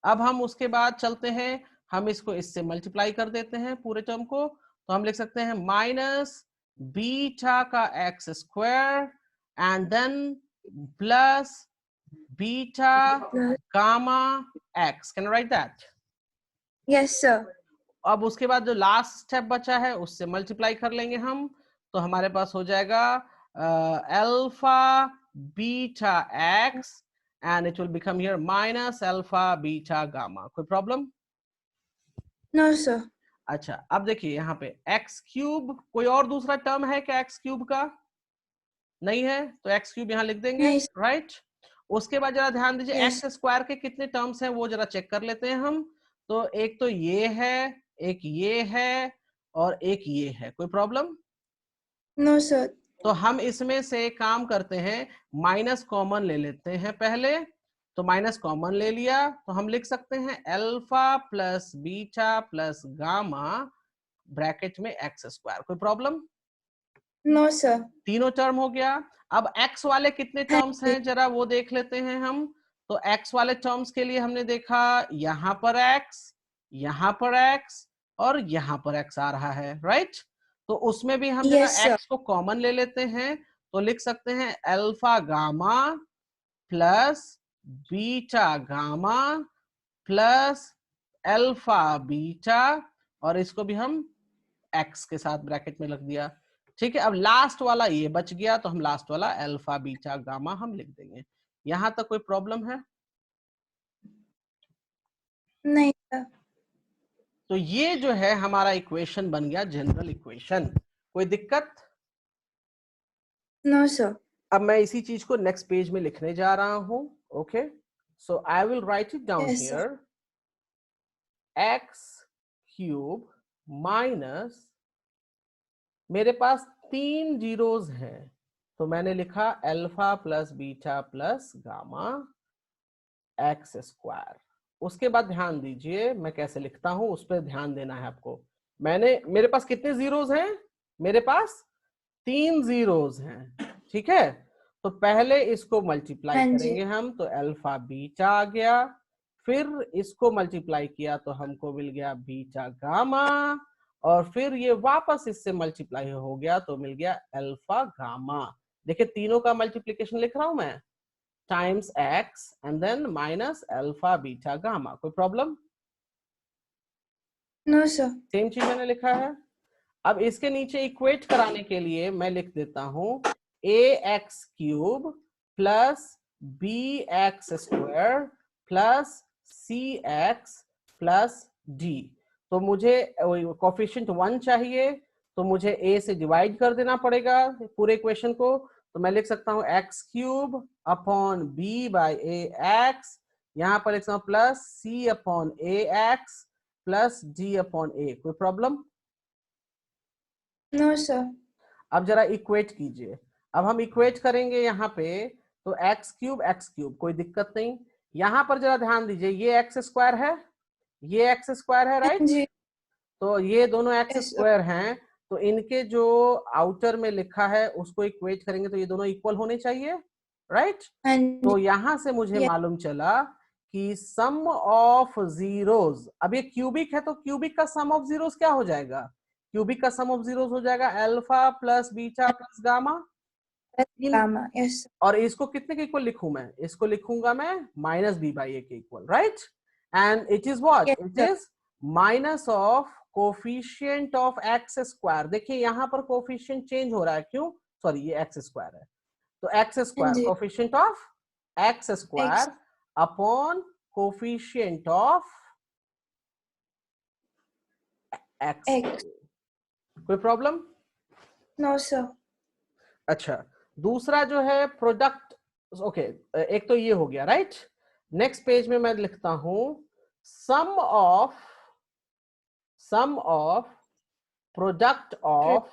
अब हम उसके बाद चलते हैं, हम इसको इससे मल्टीप्लाई कर देते हैं पूरे टर्म को, तो हम लिख सकते हैं माइनस बीटा का x square and then plus beta Plus. Gamma x, can write that. Yes, sir. अब उसके बाद जो लास्ट स्टेप बचा है उससे मल्टीप्लाई कर लेंगे हम, तो हमारे पास हो जाएगा alpha beta x and it will become here minus alpha beta gamma. कोई प्रॉब्लम? No, sir. अच्छा, अब देखिए यहाँ पे एक्स क्यूब, कोई और दूसरा टर्म है क्या एक्स क्यूब का? नहीं है, तो एक्स क्यूब यहाँ लिख देंगे, Nice. राइट। उसके बाद जरा ध्यान दीजिए Yes. एक्स स्क्वायर के कितने टर्म्स हैं वो जरा चेक कर लेते हैं हम। तो एक तो ये है, एक ये है और एक ये है। कोई प्रॉब्लम? No, sir. तो हम इसमें से काम करते हैं, माइनस कॉमन ले लेते हैं पहले। तो माइनस कॉमन ले लिया तो हम लिख सकते हैं alpha plus beta plus gamma bracket में एक्स स्क्वायर। कोई प्रॉब्लम? No, sir. तीनों टर्म हो गया। अब एक्स वाले कितने टर्म्स हैं जरा वो देख लेते हैं हम। तो एक्स वाले टर्म्स के लिए हमने देखा यहां पर एक्स, यहां पर एक्स और यहां पर एक्स आ रहा है, राइट। तो उसमें भी हम जरा Yes, sir. एक्स को कॉमन ले लेते हैं, तो लिख सकते हैं alpha gamma plus beta gamma plus alpha beta, और इसको भी हम एक्स के साथ ब्रैकेट में रख दिया। ठीक है, अब लास्ट वाला ये बच गया, तो हम लास्ट वाला अल्फा बीटा गामा हम लिख देंगे। यहां तक कोई प्रॉब्लम है? नहीं, sir. तो ये जो है हमारा इक्वेशन बन गया जनरल इक्वेशन। कोई दिक्कत? No, sir. अब मैं इसी चीज को नेक्स्ट पेज में लिखने जा रहा हूं। Okay, so I will right it down Yes, sir. Here, x cube minus, मेरे पास 3 जीरोस हैं तो मैंने लिखा alpha plus beta plus gamma x square. उसके बाद ध्यान दीजिए मैं कैसे लिखता हूं, उस पर ध्यान देना है आपको। मेरे पास कितने जीरोस हैं? मेरे पास 3 जीरोस हैं, ठीक है। तो पहले इसको मल्टीप्लाई हाँ जी. करेंगे हम, तो अल्फा बीटा आ गया, फिर इसको मल्टीप्लाई किया तो हमको मिल गया बीटा गामा, और फिर ये वापस इससे मल्टीप्लाई हो गया तो मिल गया अल्फा गामा। देखिए तीनों का मल्टीप्लिकेशन लिख रहा हूं मैं, times x and then minus alpha beta gamma. कोई प्रॉब्लम? No, sir. सेम चीज मैंने लिखा है। अब इसके नीचे इक्वेट कराने के लिए मैं लिख देता हूं A X cube plus B X square plus C X plus D. तो मुझे कोफिशिएंट 1 चाहिए, तो मुझे ए से डिवाइड कर देना पड़ेगा पूरे इक्वेशन को। तो मैं लिख सकता हूं x cube upon b by a x, यहां पर लिख सकता हूं plus c upon a x plus d upon a. कोई प्रॉब्लम? No, sir. अब जरा इक्वेट कीजिए। अब हम इक्वेट करेंगे यहाँ पे, तो एक्स क्यूब कोई दिक्कत नहीं, यहाँ पर जरा ध्यान दीजिए, ये एक्स स्क्वायर है, ये एक्स स्क्वायर है, राइट? जी। तो ये दोनों एक्स यस सर। स्क्वायर हैं, तो इनके जो आउटर में लिखा है उसको इक्वेट करेंगे तो ये दोनों इक्वल होने चाहिए, राइट? हाँ तो जी। यहां से मुझे Yes. मालूम चला कि सम ऑफ जीरोस, अब ये क्यूबिक है तो क्यूबिक का सम ऑफ जीरोस क्या हो जाएगा? क्यूबिक का सम ऑफ जीरोस हो जाएगा alpha plus beta plus gamma. Gamma. Yes. और इसको कितने के इक्वल लिखूं मैं? इसको लिखूंगा मैं माइनस बी बाई ए के equal, right? And it is what? Yes it sir. Is minus of coefficient of x square. देखिए यहाँ पर कोफिशिएंट चेंज हो रहा है, क्यों? सॉरी, ये एक्स स्क्वायर है, तो एक्स हाँ स्क्वायर जी। Coefficient of x x. Square upon coefficient of x. X. कोई प्रॉब्लम? No sir. अच्छा, दूसरा जो है प्रोडक्ट, ओके, एक तो ये हो गया, राइट? नेक्स्ट पेज में मैं लिखता हूं सम ऑफ प्रोडक्ट ऑफ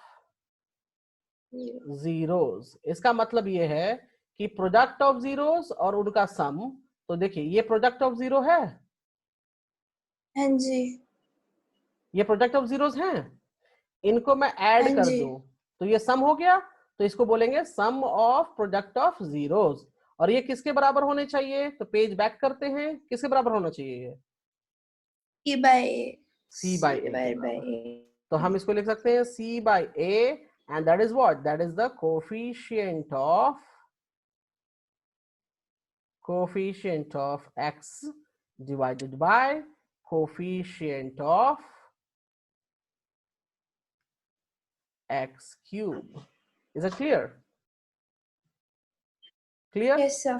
जीरोस। इसका मतलब ये है कि प्रोडक्ट ऑफ जीरोस और उनका सम, तो देखिए ये प्रोडक्ट ऑफ जीरो है, हाँ जी। ये प्रोडक्ट ऑफ जीरोस हैं, इनको मैं ऐड हाँ कर जी। दूं तो ये सम हो गया, तो इसको बोलेंगे सम ऑफ प्रोडक्ट ऑफ जीरोस। और ये किसके बराबर होने चाहिए? तो पेज बैक करते हैं, किसके बराबर होना चाहिए? ये सी bye A. C C by ए के डिवाइड बाय बराबर। ए। तो हम इसको लिख सकते हैं C by A, and that is what? That is the coefficient of x divided by coefficient of x cube. Is it clear? Clear? Yes sir.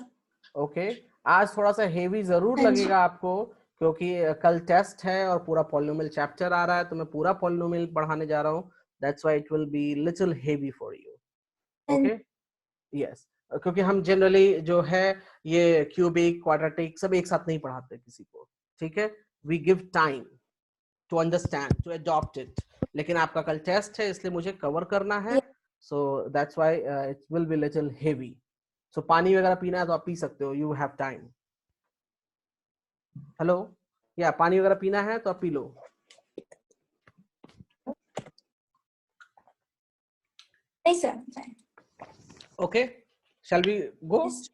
Okay. आज थोड़ा सा हेवी जरूर हाँ जी। लगेगा आपको, क्योंकि कल टेस्ट है और पूरा पॉलिनोमियल चैप्टर आ रहा है, तो मैं पूरा पॉलिनोमियल पढ़ाने जा रहा हूँ। That's why it will be little heavy for you. हाँ ओके, यस, क्योंकि हम जनरली जो है ये क्यूबिक क्वाड्रेटिक सब एक साथ नहीं पढ़ाते किसी को, ठीक है? We give time to understand, to adopt it. लेकिन आपका कल टेस्ट है, इसलिए मुझे कवर करना है, so that's why it will be little heavy. So पानी वगैरह पीना है तो आप पी सकते हो, यू हैव टाइम। हेलो, या पानी वगैरह पीना है तो आप पी लो। नहीं sir. Okay, shall we go? Yes.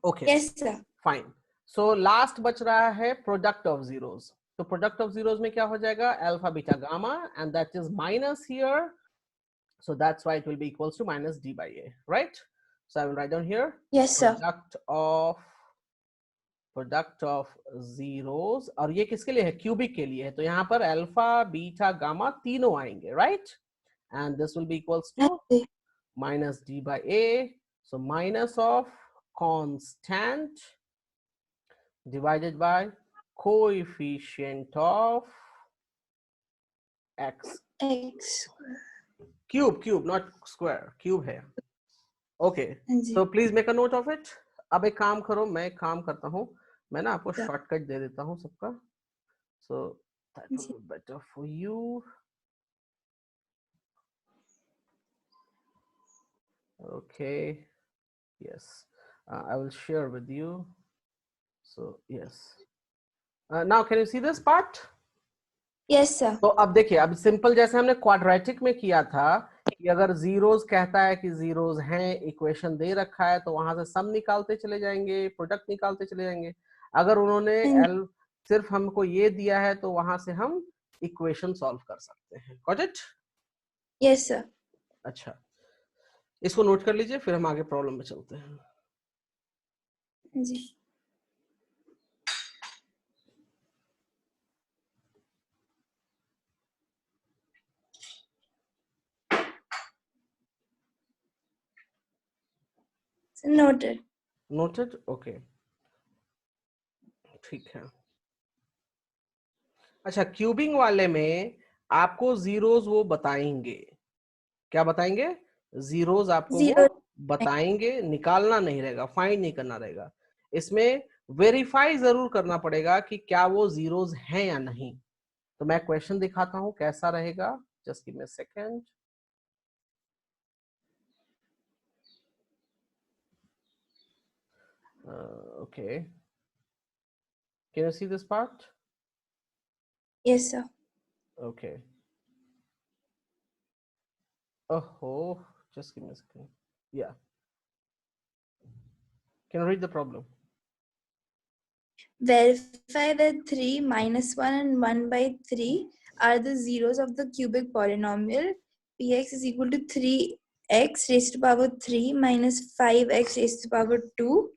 Okay, yes sir. Fine. So last बच रहा है प्रोडक्ट ऑफ जीरोस। तो प्रोडक्ट ऑफ जीरोस में क्या हो जाएगा? Alpha beta gamma, and that is minus here, so that's why it will be equals to minus d by a, right? So I will write down here yes sir. product of zeros, और ये किसके लिए है? Cubic के लिए है, तो यहाँ पर अल्फा बीटा गामा तीनों आएंगे, right? And this will be equals हाँ to जी। minus d by a, so minus of constant divided by coefficient of x x. cube, not square, cube है। ओके, हाँ जी। तो please make a note of it. अब एक काम करो, मैं एक काम करता हूँ, मैं ना आपको सर। शॉर्टकट दे देता हूँ सबका, सो दैट विल जी। Be better for you. Okay, yes, I will share with you, so yes, now can you see this part? Yes sir. तो अब देखिए, अब सिंपल जैसे हमने क्वाड्रेटिक में किया था कि अगर जीरोस कहता है कि जीरोस हैं, इक्वेशन दे रखा है, तो वहां से सम निकालते चले जाएंगे, प्रोडक्ट निकालते चले जाएंगे। अगर उन्होंने एल सिर्फ हमको ये दिया है तो वहां से हम इक्वेशन सॉल्व कर सकते हैं। Got it? Yes sir. अच्छा, इसको नोट कर लीजिए, फिर हम आगे प्रॉब्लम में चलते हैं। जी। नोटेड। नोटेड, ओके, ठीक है। अच्छा, क्यूबिंग वाले में आपको जीरोस वो बताएंगे, क्या बताएंगे? जीरोस आपको वो जीरो। बताएंगे, निकालना नहीं रहेगा, फाइंड नहीं करना रहेगा। इसमें वेरीफाई जरूर करना पड़ेगा कि क्या वो जीरोस हैं या नहीं। तो मैं क्वेश्चन दिखाता हूं कैसा रहेगा, just give me a second. Okay, Can you see this part? Yes, sir. Okay. Oh, just give me a second. Yeah. Can you read the problem? Verify that 3 minus 1 and 1 by 3 are the zeros of the cubic polynomial. Px is equal to 3x raised to power 3 minus 5x raised to power 2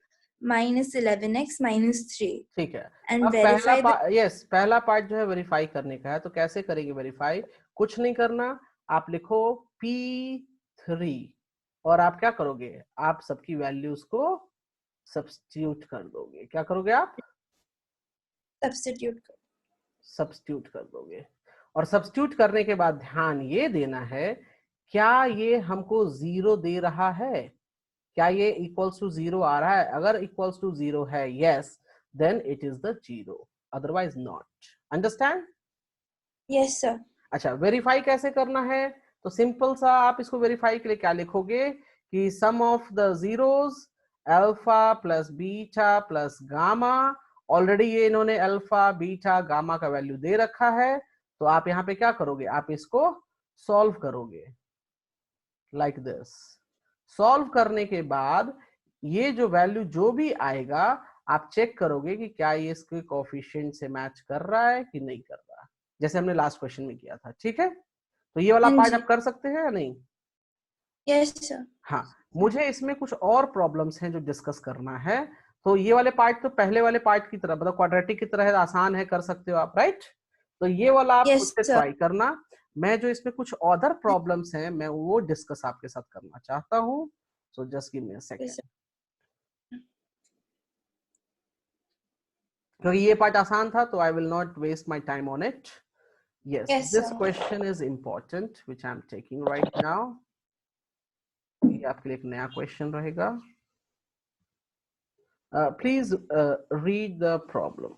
minus 11x minus 3. ठीक है. And अब पहला verify that. Yes, पहला part जो है verify करने का है. तो कैसे करेंगे वेरीफाई? कुछ नहीं करना, आप लिखो P3 और आप क्या करोगे? आप सबकी वैल्यूज को सब्स्टिट्यूट कर दोगे. क्या करोगे आप? सब्स्टिट्यूट कर दोगे. और सब्स्टिट्यूट करने के बाद ध्यान ये देना है, क्या ये हमको 0 दे रहा है? क्या ये इक्वल्स टू 0 आ रहा है? अगर इक्वल्स टू 0 है, yes, then it is the 0, otherwise not. Understand? Yes sir. अच्छा, वेरीफाई कैसे करना है? तो सिंपल सा आप इसको वेरीफाई के लिए क्या लिखोगे कि sum of the zeros alpha plus beta plus gamma. Already ये इन्होंने अल्फा बीटा गामा का वैल्यू दे रखा है, तो आप यहाँ पे क्या करोगे? आप इसको सॉल्व करोगे लाइक दिस. सॉल्व करने के बाद ये जो वैल्यू जो भी आएगा, आप चेक करोगे कि क्या ये इसके कोएफिशिएंट से मैच कर रहा है कि नहीं कर रहा, जैसे हमने लास्ट क्वेश्चन में किया था. ठीक है, तो ये वाला पार्ट आप कर सकते हैं या नहीं? Yes sir. हाँ, मुझे इसमें कुछ और प्रॉब्लम्स हैं जो डिस्कस करना है. तो ये वाले पार्ट तो पहले वाले पार्ट की तरह, मतलब क्वाड्रेटिक की तरह आसान है, कर सकते हो आप, राइट? तो ये वाला आप खुद से ट्राई करना. मैं जो इसमें कुछ अदर प्रॉब्लम्स हैं, मैं वो डिस्कस आपके साथ करना चाहता हूँ. So just give me a second, क्योंकि ये पार्ट आसान था, तो I will not waste my time on it. Yes, this question is important which I am taking right now. ये आपके लिए एक नया क्वेश्चन रहेगा. Please read the problem.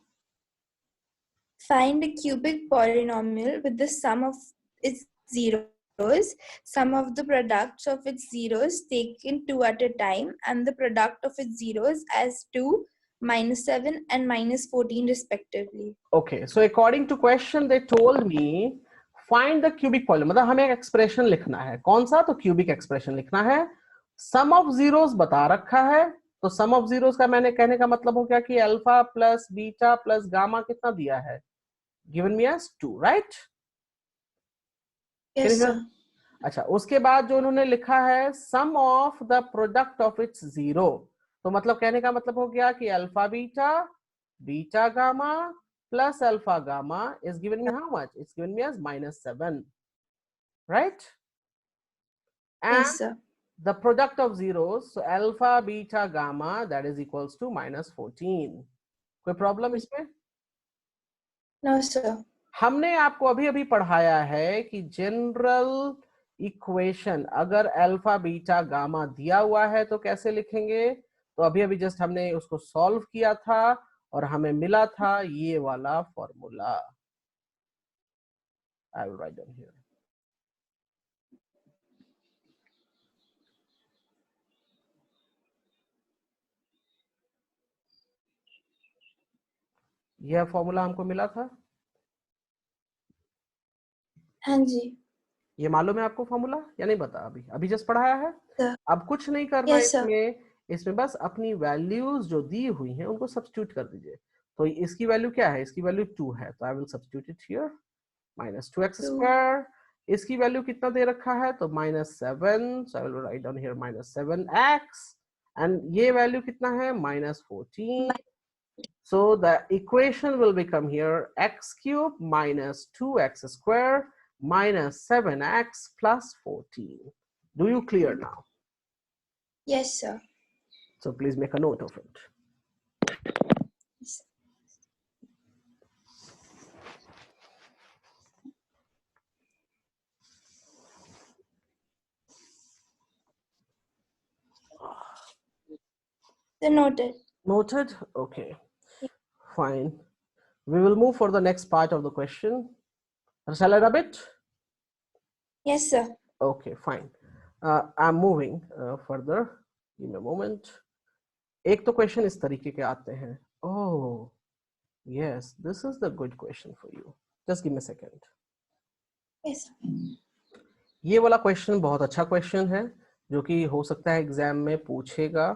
Find a cubic polynomial with the sum of its zeros, sum of the products of its zeros taken 2 at a time, and the product of its zeros as 2, -7 and -14 respectively. Okay, so according to question they told me find the cubic polynomial. मतलब हमें एक expression लिखना है. कौन सा? तो cubic expression लिखना है. सम ऑफ जीरोस बता रखा है, तो सम ऑफ जीरोस का मैंने कहने का मतलब हो गया कि alpha plus beta plus gamma कितना दिया है? Given me as 2, right? Yes, sir. अच्छा, उसके बाद जो उन्होंने लिखा है sum of the product of its zero, तो मतलब कहने का मतलब हो गया कि alpha beta beta gamma plus alpha gamma is given me how much? It's given me as -7, right? And Yes, sir. the product of zeros, so alpha beta gamma, that is equals to -14. कोई problem इसमें? No, sir. हमने आपको अभी अभी पढ़ाया है कि general equation अगर अल्फा बीटा गामा दिया हुआ है तो कैसे लिखेंगे. तो अभी अभी जस्ट हमने उसको सॉल्व किया था और हमें मिला था ये वाला formula. I will write down here. यह फॉर्मूला हमको मिला था. हाँ जी. ये मालूम है आपको फॉर्मूला या नहीं? बता, अभी अभी जस्ट पढ़ाया है. अब कुछ नहीं करना. Yes, sir. इसमें बस अपनी वैल्यूज जो दी हुई हैं उनको सब्स्टिट्यूट कर दीजिए. तो इसकी वैल्यू क्या है? इसकी वैल्यू 2 है, तो I will substitute it here. -2x². इसकी वैल्यू कितना दे रखा है? तो -7, so I will write down here -7x. And ये वैल्यू कितना है? -14. So the equation will become here x³ minus 2x² minus 7x plus 14. Do you clear now? Yes, sir. So please make a note of it. Yes. Noted. Noted? Okay. Fine. We will move for the next part of the question. Shall I rub it? Yes, sir. Okay, fine. I'm moving further. Give me a moment. एक तो question इस तरीके के आते हैं. ओह, Yes, this is the good question for you. Just give me a second. Yes. ये वाला question बहुत अच्छा क्वेश्चन है जो कि हो सकता है एग्जाम में पूछेगा.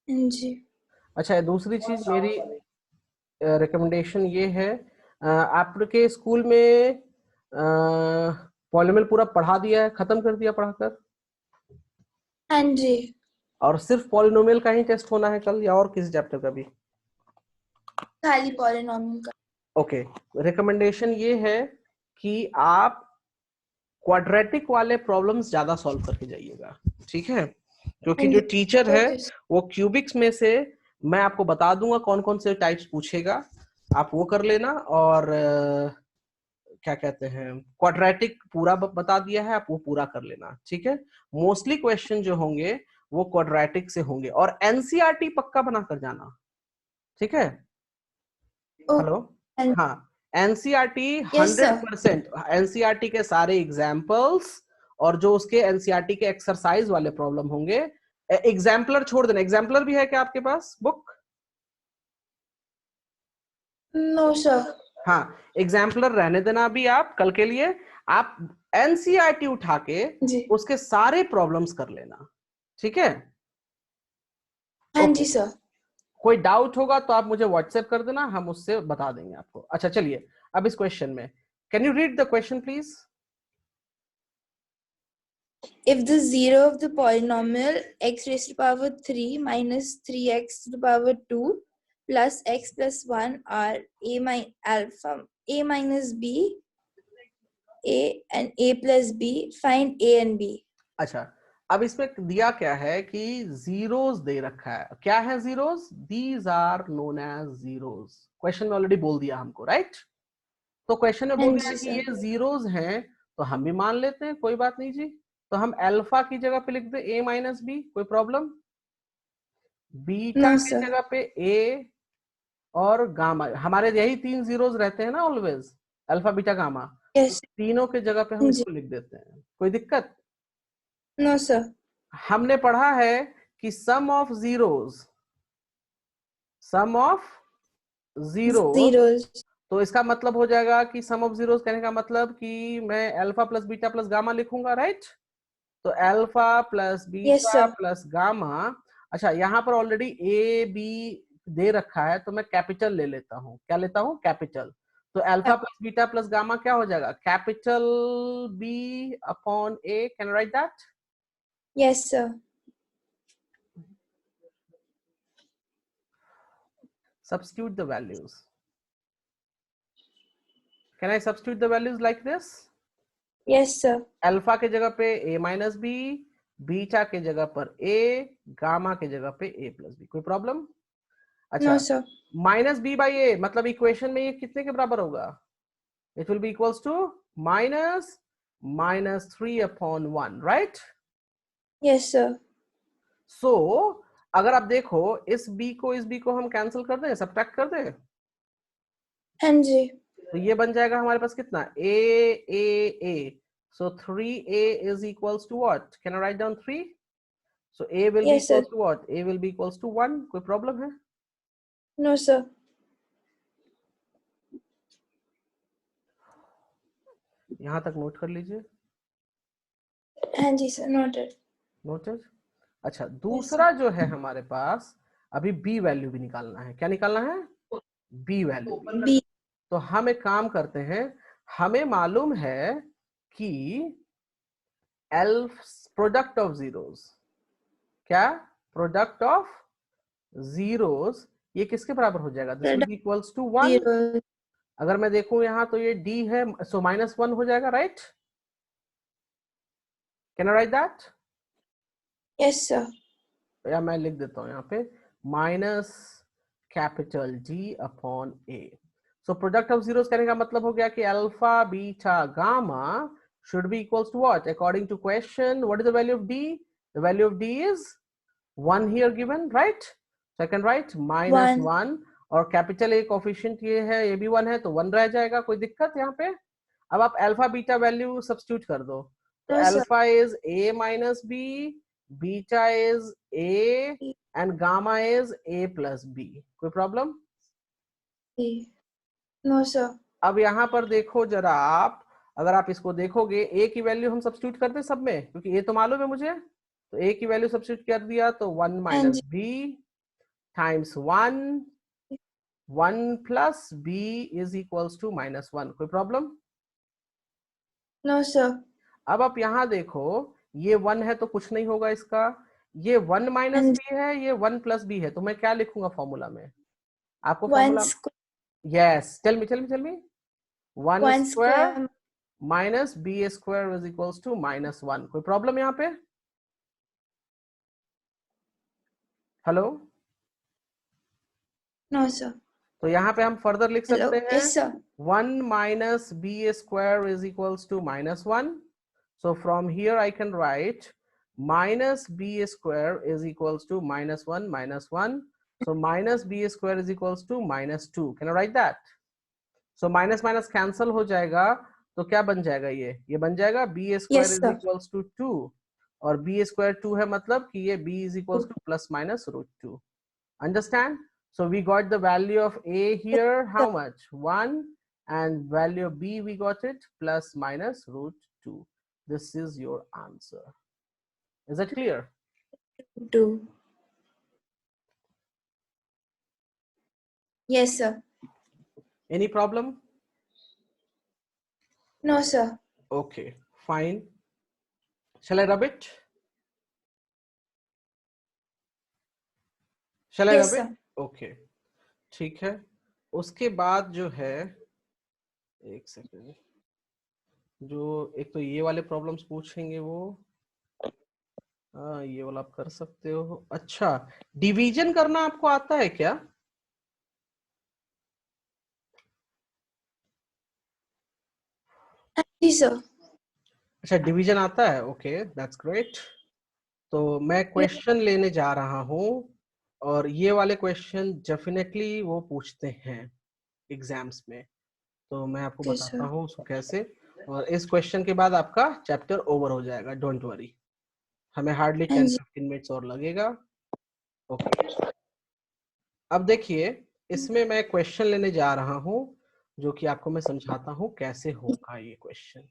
जी. अच्छा, दूसरी चीज मेरी रिकमेंडेशन ये है, आपके स्कूल में पॉलिनोमियल पूरा पढ़ा दिया है, खत्म कर दिया पढ़ाकर? हाँ जी. और सिर्फ पॉलिनोमियल का ही टेस्ट होना है कल या और किसी चैप्टर का भी? खाली पॉलिनोमियल का. ओके, रिकमेंडेशन ये है कि आप क्वाड्रेटिक वाले प्रॉब्लम्स ज्यादा सॉल्व करके जाइएगा, ठीक है? क्योंकि जो टीचर है वो क्यूबिक्स में से मैं आपको बता दूंगा कौन कौन से टाइप्स पूछेगा, आप वो कर लेना. और क्या कहते हैं, क्वाड्रेटिक पूरा बता दिया है, आप वो पूरा कर लेना, ठीक है? मोस्टली क्वेश्चन जो होंगे वो क्वाड्रेटिक से होंगे. और एनसीईआरटी पक्का बना कर जाना, ठीक है? हेलो, हाँ, एनसीईआरटी 100%, एनसीईआरटी के सारे एग्जाम्पल्स और जो उसके एनसीईआरटी के एक्सरसाइज वाले प्रॉब्लम होंगे. एग्जाम्पलर छोड़ देना. एग्जाम्पलर भी है क्या आपके पास बुक? No sir. हाँ, एग्जाम्पलर रहने देना अभी आप कल के लिए. आप एनसीईआरटी उठा के जी. उसके सारे प्रॉब्लम्स कर लेना, ठीक है? हाँ जी सर. कोई डाउट होगा तो आप मुझे व्हाट्सएप कर देना, हम उससे बता देंगे आपको. अच्छा चलिए, अब इस क्वेश्चन में can you read the question please? If the zero of the polynomial x raised to the power 3 minus 3x to the power 2 plus x plus 1 are alpha a minus b a and a plus b, find a and b. अच्छा, अब इसमें दिया क्या है कि zeros दे रखा है. क्या है zeros? These are known as zeros. Question में ऑलरेडी बोल दिया हमको, राइट? तो क्वेश्चन में बोल दिया कि ये जीरोस हैं, तो हम भी मान लेते हैं, कोई बात नहीं जी. तो हम अल्फा की जगह पे लिख दे a माइनस बी, कोई प्रॉब्लम? बीटा की जगह पे a और गामा, हमारे यही 3 जीरोस रहते हैं ना ऑलवेज, अल्फा बीटा गामा. तीनों के जगह पे हम इसको लिख देते हैं, कोई दिक्कत? No sir. हमने पढ़ा है कि sum of zeros, sum of zeros, तो इसका मतलब हो जाएगा कि सम ऑफ जीरोस कहने का मतलब कि मैं alpha plus beta plus gamma लिखूंगा, राइट? तो alpha plus beta plus gamma. अच्छा, यहाँ पर ऑलरेडी ए बी दे रखा है, तो मैं कैपिटल ले लेता हूँ. क्या लेता हूँ? कैपिटल. तो alpha plus beta plus gamma क्या हो जाएगा? Capital b upon a. Can write that? Yes sir. Substitute the values. Can I substitute the values like this? Yes sir. Alpha के जगह पे a माइनस बी, बीटा के जगह पर a, gamma के जगह पे a प्लस बी. कोई प्रॉब्लम? अच्छा, माइनस बी बाई ए मतलब इक्वेशन में ये कितने के बराबर होगा? It will be equals to minus 3 upon 1, right? Yes sir. So अगर आप देखो इस b को हम कैंसिल कर दें, सब्ट्रैक्ट कर दें. हाँ जी. तो ये बन जाएगा हमारे पास कितना? a. So 3a is equals to what? Can I write down 3? So a will be equals to what? A will be equals to 1. कोई प्रॉब्लम है? No sir. यहाँ तक नोट कर लीजिए. हाँ जी सर, नोटेड. नोटेड. अच्छा, दूसरा जो है हमारे पास अभी b वैल्यू भी निकालना है. क्या निकालना है? b value. तो हम एक काम करते हैं, हमें मालूम है कि प्रोडक्ट ऑफ जीरोस, क्या? प्रोडक्ट ऑफ जीरोस ये किसके बराबर हो जाएगा? This will be equals to 1. अगर मैं देखूं यहाँ तो ये d है, सो माइनस 1 हो जाएगा, right? Can I right that? Yes sir. या मैं लिख देता हूँ यहाँ पे minus capital D upon A. So product of zeros कहने का मतलब हो गया कि alpha beta gamma should be equals to what? According to question, what is the value of D? The value of D is 1 here given, right? So I can write minus 1 और capital A coefficient ये है, ये भी 1 है, तो 1 रह जाएगा. कोई दिक्कत यहाँ पे? अब आप अल्फा बीटा वैल्यू सब्स्टिट्यूट कर दो. तो alpha is A minus B, beta is A and gamma is A plus B. कोई प्रॉब्लम? No, sir. अब यहाँ पर देखो जरा आप, अगर आप इसको देखोगे ए की वैल्यू हम सब्स्टिट्यूट करते सब में, क्योंकि ए तो मालूम है मुझे, तो ए की वैल्यू सब्स्टिट्यूट कर दिया तो 1 minus B times 1 plus B is equals to -1। कोई प्रॉब्लम? No, sir. अब आप यहाँ देखो, ये 1 है तो कुछ नहीं होगा इसका, ये 1 माइनस And बी है, ये 1 प्लस बी है, तो मैं क्या लिखूंगा फॉर्मूला में? आपको 1 formula, square. Yes, tell me 1 1 square square. Minus b square is equals to -1। कोई प्रॉब्लम यहाँ पे? हेलो? No, sir. तो यहाँ पे हम फर्दर लिख Hello. सकते हैं Yes, sir. 1 minus b square is equals to -1। So from here I can write minus b square is equals to -1 So minus b square is equals to -2. Can I write that? So minus minus cancel हो जाएगा, तो क्या बन जाएगा? ये बन जाएगा b square Yes, is sir. equals to 2, और b square 2 है, मतलब कि ये b is equals to plus minus √2. Understand? So we got the value of a here, how much? 1, and value of b we got it plus minus √2. This is your answer. Is that clear? 2. Yes, sir. Any problem? No, sir. Okay, fine. Shall I rub it? Shall I Yes, rub sir. it? Okay, ठीक है। उसके बाद जो है, एक second, जो एक तो ये वाले प्रॉब्लम्स पूछेंगे वो, हाँ ये वाला आप कर सकते हो। अच्छा, डिवीजन करना आपको आता है क्या? Yes, sir. अच्छा, डिवीजन आता है, ओके, दैट्स ग्रेट। तो मैं क्वेश्चन लेने जा रहा हूँ, और ये वाले क्वेश्चन डेफिनेटली वो पूछते हैं एग्जाम्स में, तो मैं आपको Okay, बताता sir. हूँ उसको कैसे। और इस क्वेश्चन के बाद आपका चैप्टर ओवर हो जाएगा, डोंट वरी। हमें हार्डली 10-15 मिनट्स और लगेगा। ओके, अब देखिए, इसमें मैं क्वेश्चन लेने जा रहा हूँ, जो कि आपको मैं समझाता हूँ कैसे होगा ये question.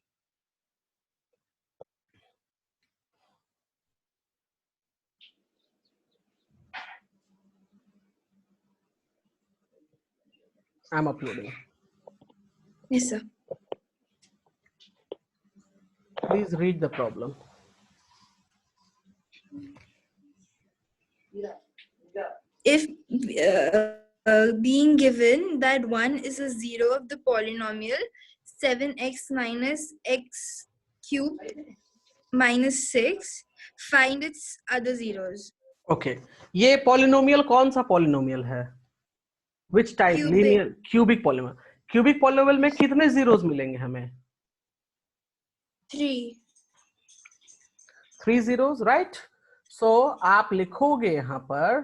I am uploading. Yes, sir. Please read the problem. If being given that 1 is a zero of the polynomial 7x minus x cubed minus 6, find its other zeros. Okay, ये पॉलिनोमियल कौन सा polynomial है? Which type? Cubic. Linear cubic polynomial. Cubic polynomial में कितने zeros मिलेंगे हमें? 3. 3 zeros, right? सो आप लिखोगे यहाँ पर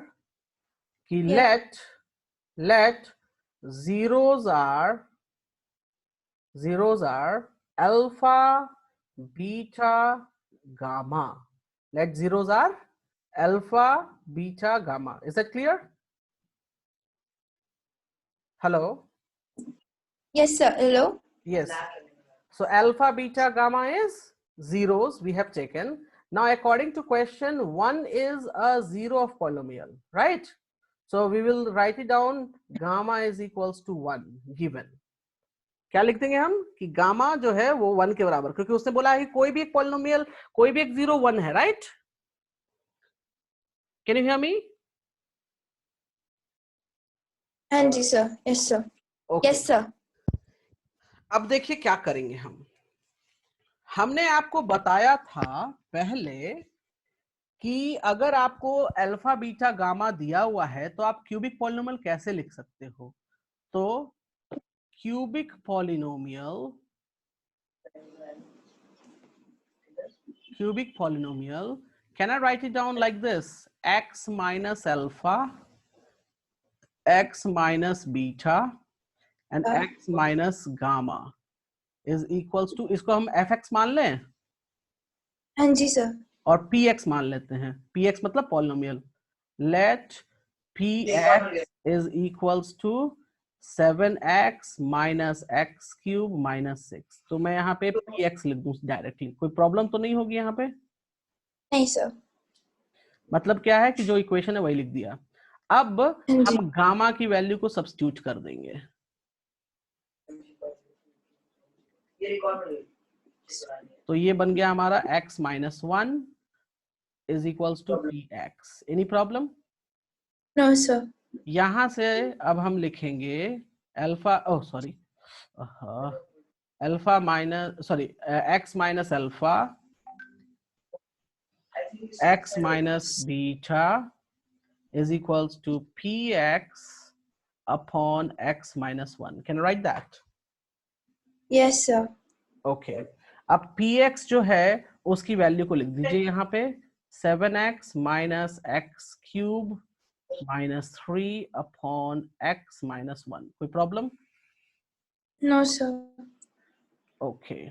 कि Yeah. let zeros are alpha, beta, gamma. Let zeros are alpha, beta, gamma. Is that clear? Hello? Yes, sir. Hello. Yes. So alpha, beta, gamma is zeros we have taken. Now according to question, 1 is a zero of polynomial, right? So we will write it down, gamma is equals to 1 given. क्या लिख देंगे हम कि gamma जो है वो 1 के बराबर, क्योंकि उसने बोला है कोई भी एक पॉलिनोमियल, कोई भी एक 0 1 है, right? Can you hear me? हाँ जी sir. Yes sir. Yes sir. अब देखिए क्या करेंगे हम। हमने आपको बताया था पहले कि अगर आपको अल्फा बीटा गामा दिया हुआ है तो आप क्यूबिक पॉलिनोमियल कैसे लिख सकते हो। तो cubic polynomial can I write it down like this, x minus alpha, x minus beta and x minus gamma is equals to, इसको हम fx मान लें। हाँ जी सर। और px मान लेते हैं, px मतलब polynomial. let px is equals to 7x minus x cube minus 6। तो मैं यहाँ पे px लिख दूं डायरेक्टली, कोई प्रॉब्लम तो नहीं होगी यहाँ पे? नहीं सर। मतलब क्या है कि जो इक्वेशन है वही लिख दिया। अब जी। हम गामा की वैल्यू को सब्स्टिट्यूट कर देंगे। तो ये बन गया हमारा x minus 1 is equals to px। Any problem? No sir. यहां से अब हम लिखेंगे alpha, oh sorry, alpha minus sorry x minus alpha x minus beta is equals to px upon x minus 1. Can you write that? Yes sir. Okay. अब px जो है उसकी value को लिख दीजिए यहाँ पे 7x minus x cube minus 3 upon x minus 1. कोई problem? No sir. Okay.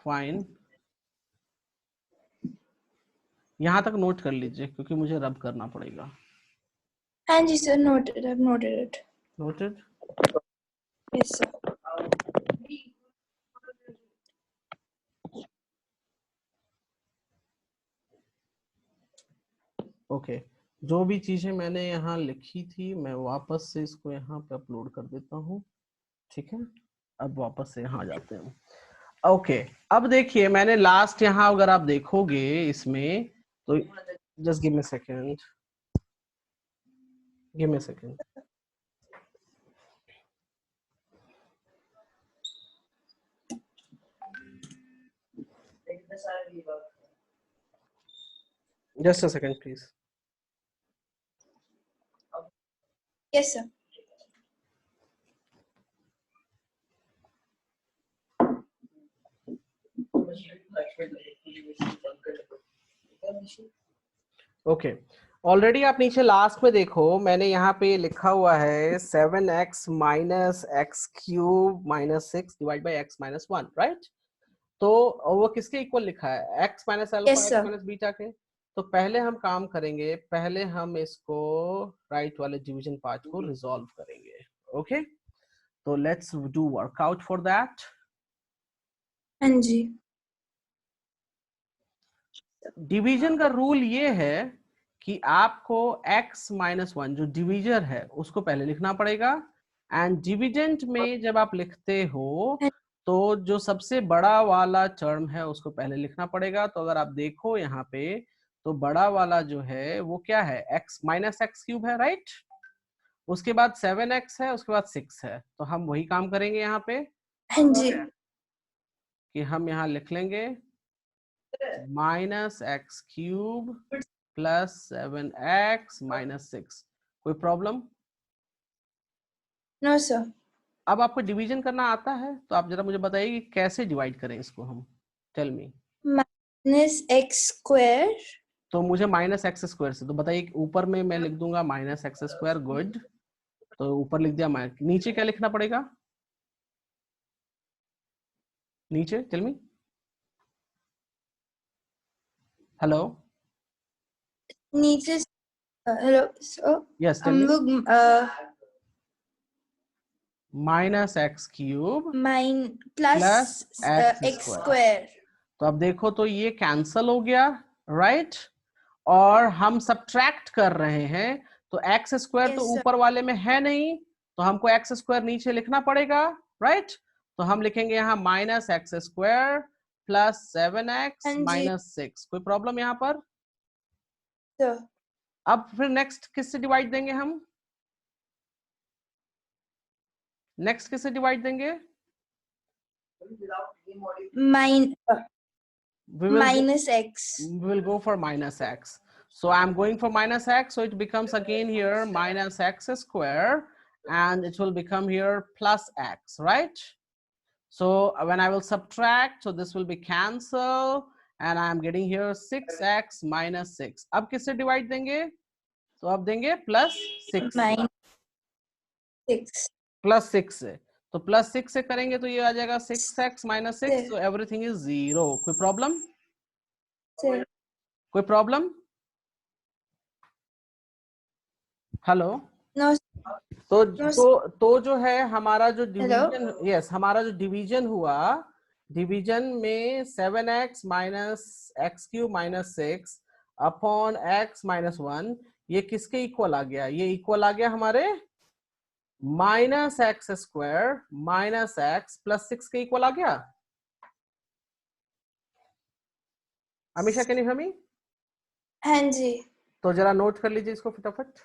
Fine. यहाँ तक नोट कर लीजिए क्योंकि मुझे रब करना पड़ेगा। हाँ जी sir, noted, I have noted it. Noted? Yes sir. Okay. जो भी चीजें मैंने यहाँ लिखी थी मैं वापस से इसको यहाँ पे अपलोड कर देता हूँ, ठीक है? अब वापस से यहाँ जाते हैं। ओके, अब देखिए मैंने लास्ट यहाँ अगर आप देखोगे इसमें तो just give me second, give me second. Just a second please. Yes sir. Okay, already आप नीचे लास्ट में देखो मैंने यहाँ पे लिखा हुआ है 7x minus x cube minus 6 divide by x minus 1, right? तो वो किसके इक्वल लिखा है? x minus alpha Yes, x sir. Minus beta के। तो पहले हम काम करेंगे, पहले हम इसको राइट वाले डिवीजन पार्ट को रिजॉल्व करेंगे। ओके, तो let's do workout for that. हाँ जी। डिवीजन का रूल ये है कि आपको x माइनस 1 जो डिविजर है उसको पहले लिखना पड़ेगा, एंड डिविडेंट में जब आप लिखते हो तो जो सबसे बड़ा वाला टर्म है उसको पहले लिखना पड़ेगा। तो अगर आप देखो यहाँ पे तो बड़ा वाला जो है वो क्या है? x माइनस एक्स क्यूब है, राइट? उसके बाद 7x है, उसके बाद 6 है। तो हम वही काम करेंगे यहाँ पे हाँ जी। कि हम यहाँ लिख लेंगे minus x cube plus 7x minus 6। कोई प्रॉब्लम? No sir. अब आपको डिवीजन करना आता है तो आप जरा मुझे बताइए कि कैसे डिवाइड करें इसको हम, tell me. Minus x square. तो मुझे माइनस एक्स स्क्वायर से, तो बताइए ऊपर में मैं लिख दूंगा माइनस एक्स स्क्वायर, गुड। तो ऊपर लिख दिया, नीचे क्या लिखना पड़ेगा? नीचे टेल मी, हेलो नीचे हेलो सर, यस टेल हम मी। लोग minus x cube mine plus plus x x square. Square. तो अब देखो तो ये कैंसल हो गया, राइट? और हम सब्ट्रैक्ट कर रहे हैं तो एक्स स्क्वायर तो Yes, sir. ऊपर वाले में है नहीं, तो हमको एक्स स्क्वायर नीचे लिखना पड़ेगा, राइट? तो हम लिखेंगे यहाँ minus x square plus 7x हाँ जी माइनस 6। कोई प्रॉब्लम यहाँ पर? सर। अब फिर नेक्स्ट किससे डिवाइड देंगे हम? नेक्स्ट किससे डिवाइड देंगे? Minus x. we will go for minus x. So I'm going for minus x, so it becomes again here minus x square, and it will become here plus x, right? So when I will subtract, so this will be cancel, and I'm getting here 6x minus 6. अब किससे divide देंगे? तो अब देंगे plus 6 minus 6 plus 6 से। तो plus 6 से करेंगे तो ये आ जाएगा 6x minus 6, so everything is 0. कोई प्रॉब्लम? कोई प्रॉब्लम? हेलो? नो तो जो है हमारा जो डिवीजन, यस, हमारा जो डिवीजन हुआ, डिवीजन में 7x minus x Q minus 6 upon x minus 1, ये किसके इक्वल आ गया? ये इक्वल आ गया हमारे minus x square minus x plus 6 के इक्वल आ गया। Amisha can you hear me? हाँ जी। तो जरा नोट कर लीजिए इसको फटाफट।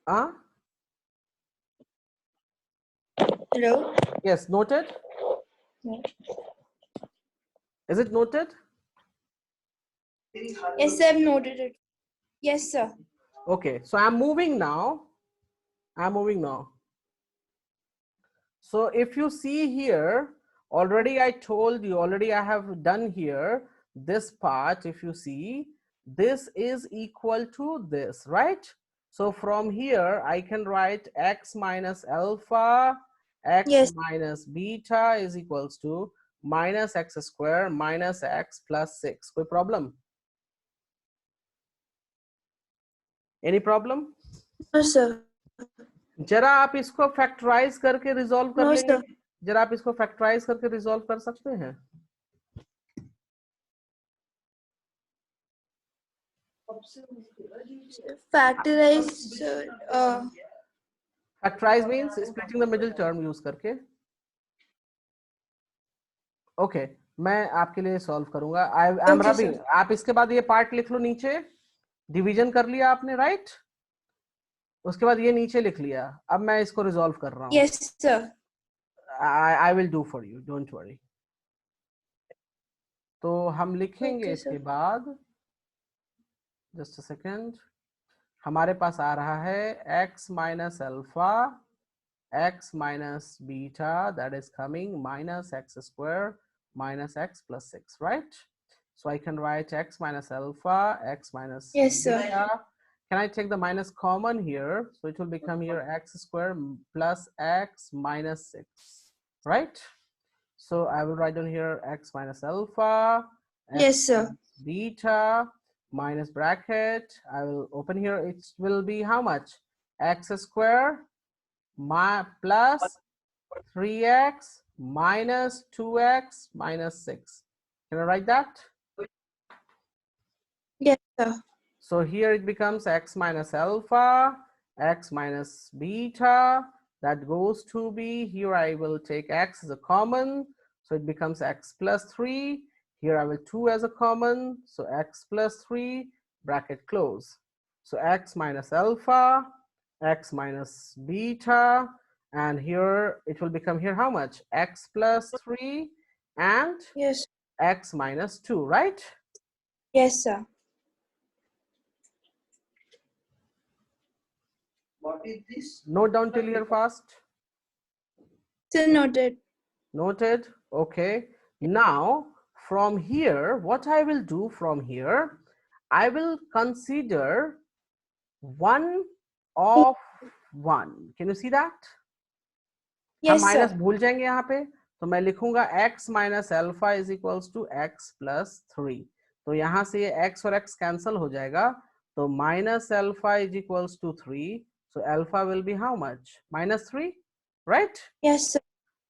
हाँ, hello. yes, noted. Is it noted? Yes, sir, I've noted it. Yes, sir. Okay, so I'm moving now. So if you see here, already I told you, already I have done here this part. If you see, this is equal to this, right? So from here I can write x minus alpha, x Yes. minus beta is equals to minus x square minus x plus 6. कोई problem? Any problem? No, sir. जरा आप इसको factorise करके resolve कर No, लेंगे? sir. जरा आप इसको फैक्टराइज करके रिजॉल्व कर सकते हैं? Factorize. Factorise means splitting the middle term use करके। ओके, मैं आपके लिए सॉल्व करूंगा। I am Okay, rubbing. sir. आप इसके बाद ये पार्ट लिख लो नीचे, डिवीजन कर लिया आपने, राइट? उसके बाद ये नीचे लिख लिया। अब मैं इसको रिजॉल्व कर रहा हूँ। Yes, sir. I will do for you, don't worry. तो हम लिखेंगे Okay, इसके sir. बाद, जस्ट अ सेकेंड, हमारे पास आ रहा है x minus alpha x minus beta, that is coming minus x square minus x plus 6, right? So I can write x minus alpha, x minus Yes, sir. beta. Can I take the minus common here? So it will become here x square plus x minus 6, right? So I will write down here x minus alpha, x Yes, sir. minus beta, minus bracket. I will open here. It will be how much? X square plus 3x minus 2x minus 6. Can I write that? Yes, sir. So here it becomes x minus alpha, x minus beta. That goes to be, here I will take x as a common. So it becomes x plus 3. Here I will 2 as a common. So x plus 3, bracket close. So x minus alpha, x minus beta. And here it will become here how much? X plus 3 and Yes. x minus 2, right? Yes, sir. What is this? Note down till you're fast. Sir, noted. Noted. Okay. Now from here, what I will do from here, I will consider 1 of 1. Can you see that? हम Yes, minus sir. भूल जाएंगे यहाँ पे, तो मैं लिखूंगा x minus alpha is equals to x plus 3। तो यहाँ से ये x और x कैंसल हो जाएगा, तो minus alpha is equals to 3। So alpha will be how much? Minus 3, right? Yes, sir.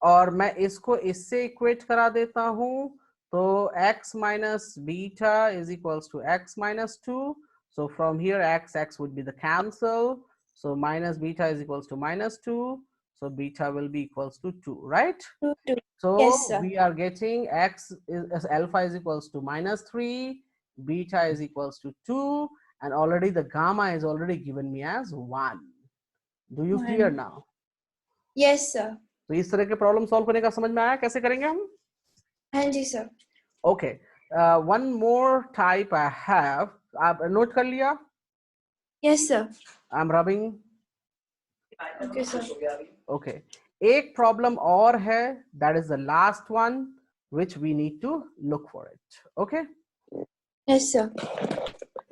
और मैं इसको इससे इक्वेट करा देता हूं, तो x minus beta is equals to x minus 2। So from here x would be the cancel, so minus beta is equals to minus 2, so beta will be equals to 2, right? 2. So Yes, sir. we are getting x is alpha is equals to minus 3, beta is equals to 2, and already the gamma is already given me as 1. Do you clear 1. now? Yes, sir. तो इस तरह के problem solve करने का समझ में आया कैसे करेंगे हम? हाँ जी, sir. Okay, one more type I have. आप नोट कर लिया? Yes, sir. I'm rubbing. Okay, sir. Okay, एक प्रॉब्लम और है, that is the last one which we need to look for it. Okay, Yes, sir.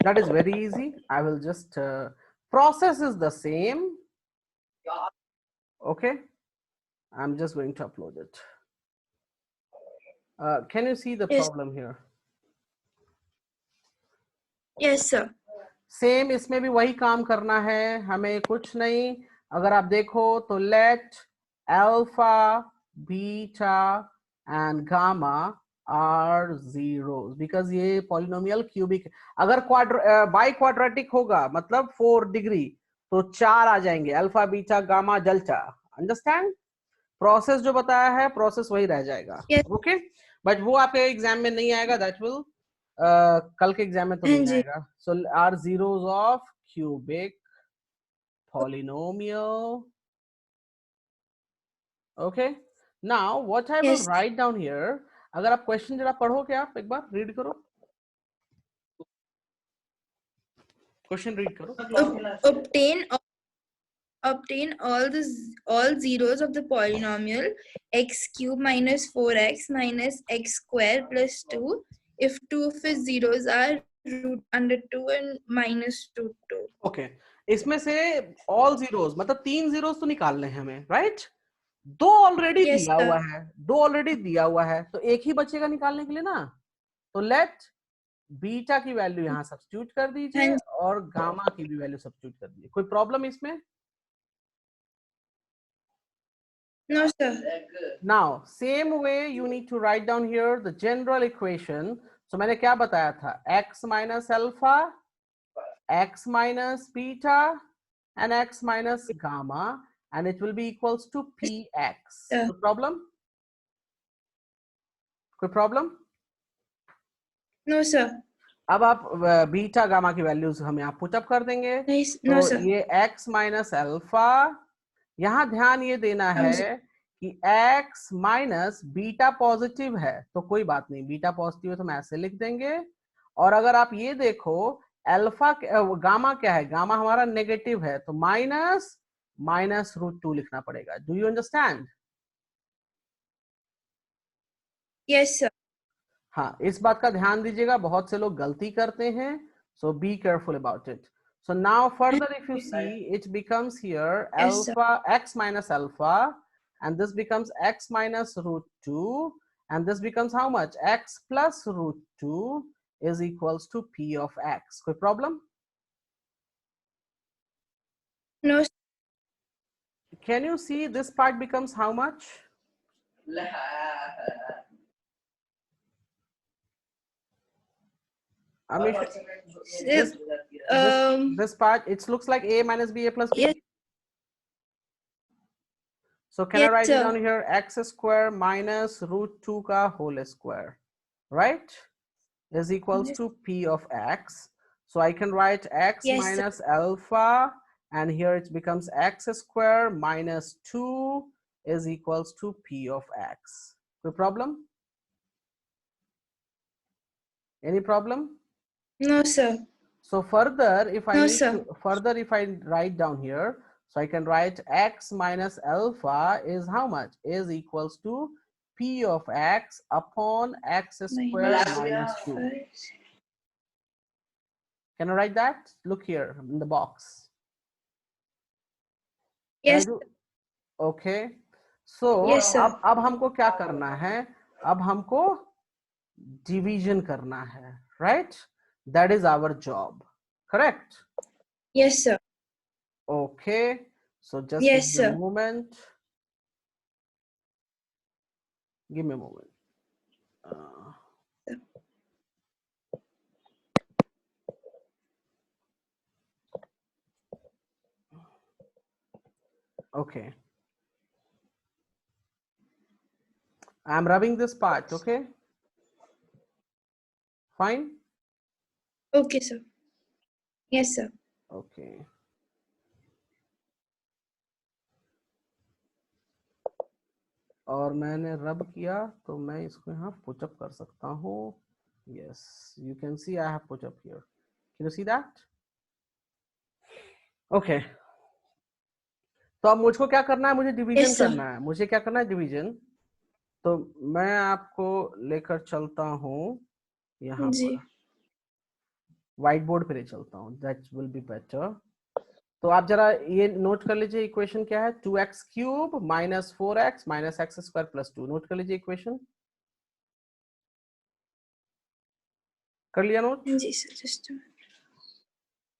that is very easy. I will just process is the same. Okay, I'm just going to upload it. Can you see the Yes. problem here? Yes, sir. Same इसमें भी वही काम करना है, हमें कुछ नहीं। अगर आप देखो तो let alpha beta and gamma are zeros because ये पॉलिनोमियल क्यूबिक। अगर बाई क्वाड्रेटिक होगा मतलब 4 डिग्री तो 4 आ जाएंगे, alpha beta gamma delta. Understand? Process जो बताया है प्रोसेस वही रह जाएगा। Yes. ओके, बट वो आपके एग्जाम में नहीं आएगा, दैट विल कल के एग्जाम में तो हाँ नहीं जी। आएगा। So are zeros of cubic polynomial. Okay, now what I will Yes. write down here, अगर आप क्वेश्चन जरा पढ़ो, क्या आप एक बार रीड करो, क्वेश्चन रीड करो। Obtain all zeros of the polynomial x cube minus 4x minus x square plus 2 if two of its zeros are root under 2 and minus root 2. Okay, इसमें से ऑल जीरोस मतलब 3 zeros तो निकालने हैं हमें, right? दो already Yes, दिया sir. हुआ है, दो ऑलरेडी दिया हुआ है, तो एक ही बचेगा निकालने के लिए ना। तो लेट बीटा की वैल्यू यहाँ सब्स्टिट्यूट कर दीजिए हाँ और गामा की भी वैल्यू सब्स्टिट्यूट कर दीजिए। कोई प्रॉब्लम इसमें? No, sir. Now, same way you need to write down here the general equation. So मैंने क्या बताया था? X minus alpha, X minus beta, and X minus gamma, and it will be equals to Px. Yeah. No problem? कोई problem? No, sir. अब आप beta gamma की values हम यहाँ पुटअप कर देंगे। No, तो sir. ये x माइनस अल्फा, यहाँ ध्यान ये देना हाँ जी। है कि x माइनस बीटा पॉजिटिव है तो कोई बात नहीं, बीटा पॉजिटिव है तो हम ऐसे लिख देंगे। और अगर आप ये देखो अल्फा गामा क्या है, गामा हमारा नेगेटिव है तो माइनस माइनस रूट 2 लिखना पड़ेगा। Do you understand? Yes, sir. हाँ, इस बात का ध्यान दीजिएगा, बहुत से लोग गलती करते हैं, so be careful about it. So now further if you see it becomes here Yes, sir. alpha x minus alpha, and this becomes x minus root 2, and this becomes how much? X plus root 2 is equals to p of x. कोई problem? No, sir. Can you see this part becomes how much? Amish, this part it looks like a minus b, a plus b. Yes. So can I Yes, write it sir. down here? X square minus root 2 ka whole square, right? Is equals Yes. to p of x. So I can write x Yes, sir. minus alpha, and here it becomes x square minus 2 is equals to p of x. No problem? Any problem? No, sir. So further, if I No, need sir. to, further if I write down here, so I can write x minus alpha is how much? Is equals to p of x upon x squared minus 2. Can I write that? Look here in the box. Can I Yes. do? Okay. So Yes, sir. अब हमको क्या करना है? अब हमको division करना है, right? That is our job. Correct? Yes, sir. Okay. So just Yes, give me a sir. moment. Give me a moment. Okay. I'm rubbing this part, okay? Fine? Okay, sir. Yes, sir. Okay. और मैंने रब किया तो मैं इसको यहाँ पुचअप कर सकता हूँ। Yes, you can see I have put up here. Can you see that? Okay. तो अब मुझको क्या करना है? मुझे डिवीजन Yes, sir. करना है। मुझे क्या करना है? डिवीजन। तो मैं आपको लेकर चलता हूँ यहाँ जी। पर, व्हाइट बोर्ड पे ले चलता हूँ, दैट विल बी बेटर। तो आप जरा ये नोट कर लीजिए इक्वेशन क्या है? 2x cube minus 4x minus x square plus 2। Note कर लीजिए इक्वेशन। कर लिया नोट? जी sir, just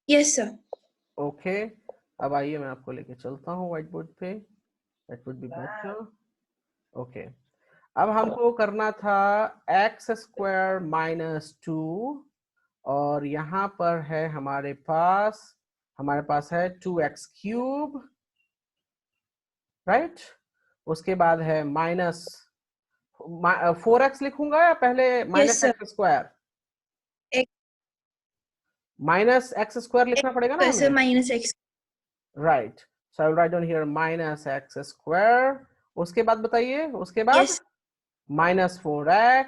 Yes, sir. Okay अब आइए मैं आपको लेके चलता हूँ व्हाइट बोर्ड पे, that would be better. Okay अब हमको करना था एक्स स्क्वायर माइनस 2 और यहाँ पर है हमारे पास है 2x क्यूब, राइट। उसके बाद है माइनस 4x लिखूंगा या पहले minus sir. X square? X, minus x square लिखना पड़ेगा ना sir, हमें, minus x. Right. So I will write down here minus x square. उसके बाद बताइए, उसके बाद Yes, माइनस 4x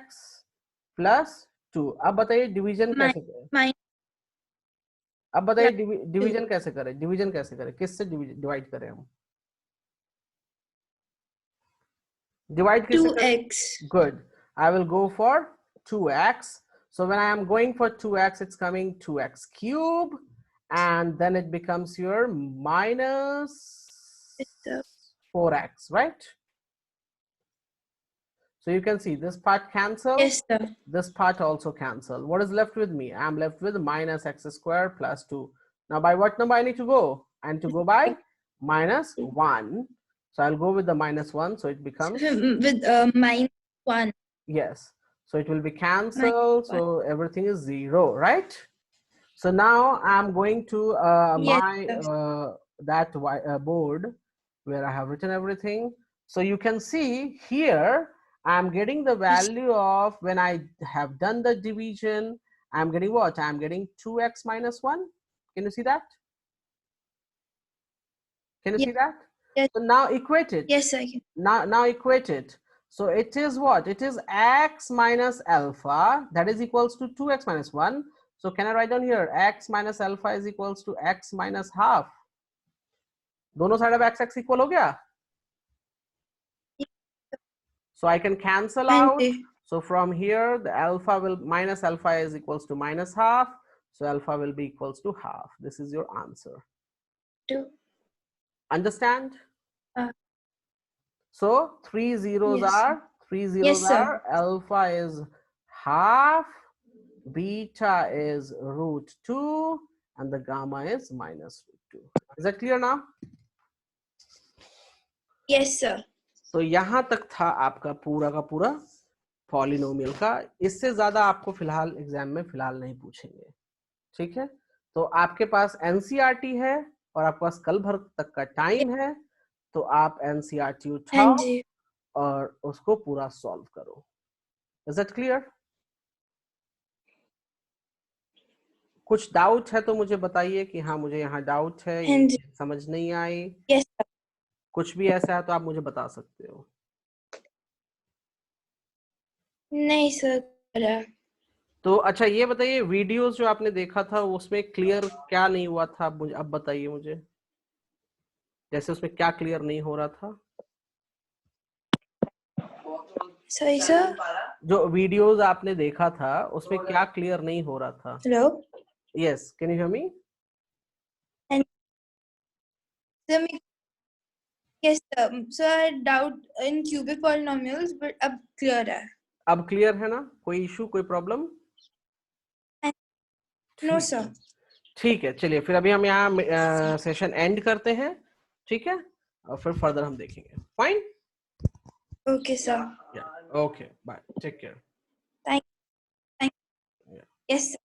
प्लस 2। अब बताइए डिवीजन min कैसे करें? minus अब बताइए 2. डिवीजन कैसे करें? डिवीजन कैसे करें? किससे डिवाइड करें हम? डिवाइड किससे करें? 2x. Good. I will go for 2x. So when I am going for 2x, it's coming 2x cube, and then it becomes your minus Yes, sir. 4x, right? So you can see this part cancel. Yes, sir. This part also cancel. What is left with me? I'm left with minus x square plus 2. Now by what number I need to go? I need to go by minus 1. So I'll go with the minus 1. So it becomes, With minus 1. yes. So it will be cancelled. Minus 1. So everything is 0, right? So now I'm going to Yes, my sir. that board where I have written everything. So you can see here I'm getting the value of, when I have done the division, I'm getting what? I'm getting 2x minus 1. Can you see that? Can you Yes. see that? Yes. So now equate it. Yes, sir. Now equate it. So it is what? It is x minus alpha, that is equals to 2x minus 1. So can I write down here x minus alpha is equals to x minus half? दोनों side of x equal हो गया? So I can cancel out. So from here the alpha will, minus alpha is equals to minus half. So alpha will be equals to half. This is your answer. 2. Understand? Uh, So three zeros yes, sir. Yes, sir. are alpha is half, beta is root 2, and the gamma is minus root 2. Is that clear now? Yes, sir. तो यहां तक था आपका पूरा का पूरा polynomial का। इससे ज्यादा आपको फिलहाल एग्जाम में फिलहाल नहीं पूछेंगे, ठीक है। तो आपके पास एनसीईआरटी है और आपके पास कल भर तक का टाइम है, तो आप एनसीईआरटी उठाओ और उसको पूरा सॉल्व करो। Is that clear? कुछ डाउट है तो मुझे बताइए कि हाँ मुझे यहाँ डाउट है, ये समझ नहीं आई। Yes, sir. कुछ भी ऐसा है तो आप मुझे बता सकते हो। नहीं सर। तो अच्छा ये बताइए, वीडियोस जो आपने देखा था उसमें क्लियर क्या नहीं हुआ था, मुझे अब बताइए मुझे। जैसे उसमें क्या क्लियर नहीं हो रहा था? सही सर। जो वीडियोस आपने देखा था उसमें क्या क्लियर नहीं हो रहा था? Hello. Yes, can you hear me? Yes, so I doubt in cubic polynomials, but अब clear है। अब क्लियर है ना? कोई इशू, कोई प्रॉब्लम? No sir। ठीक है, चलिए फिर अभी हम यहाँ सेशन एंड करते हैं, ठीक है, और फिर फर्दर हम देखेंगे। Fine? Okay sir। Okay, bye, take care. Thank yes sir।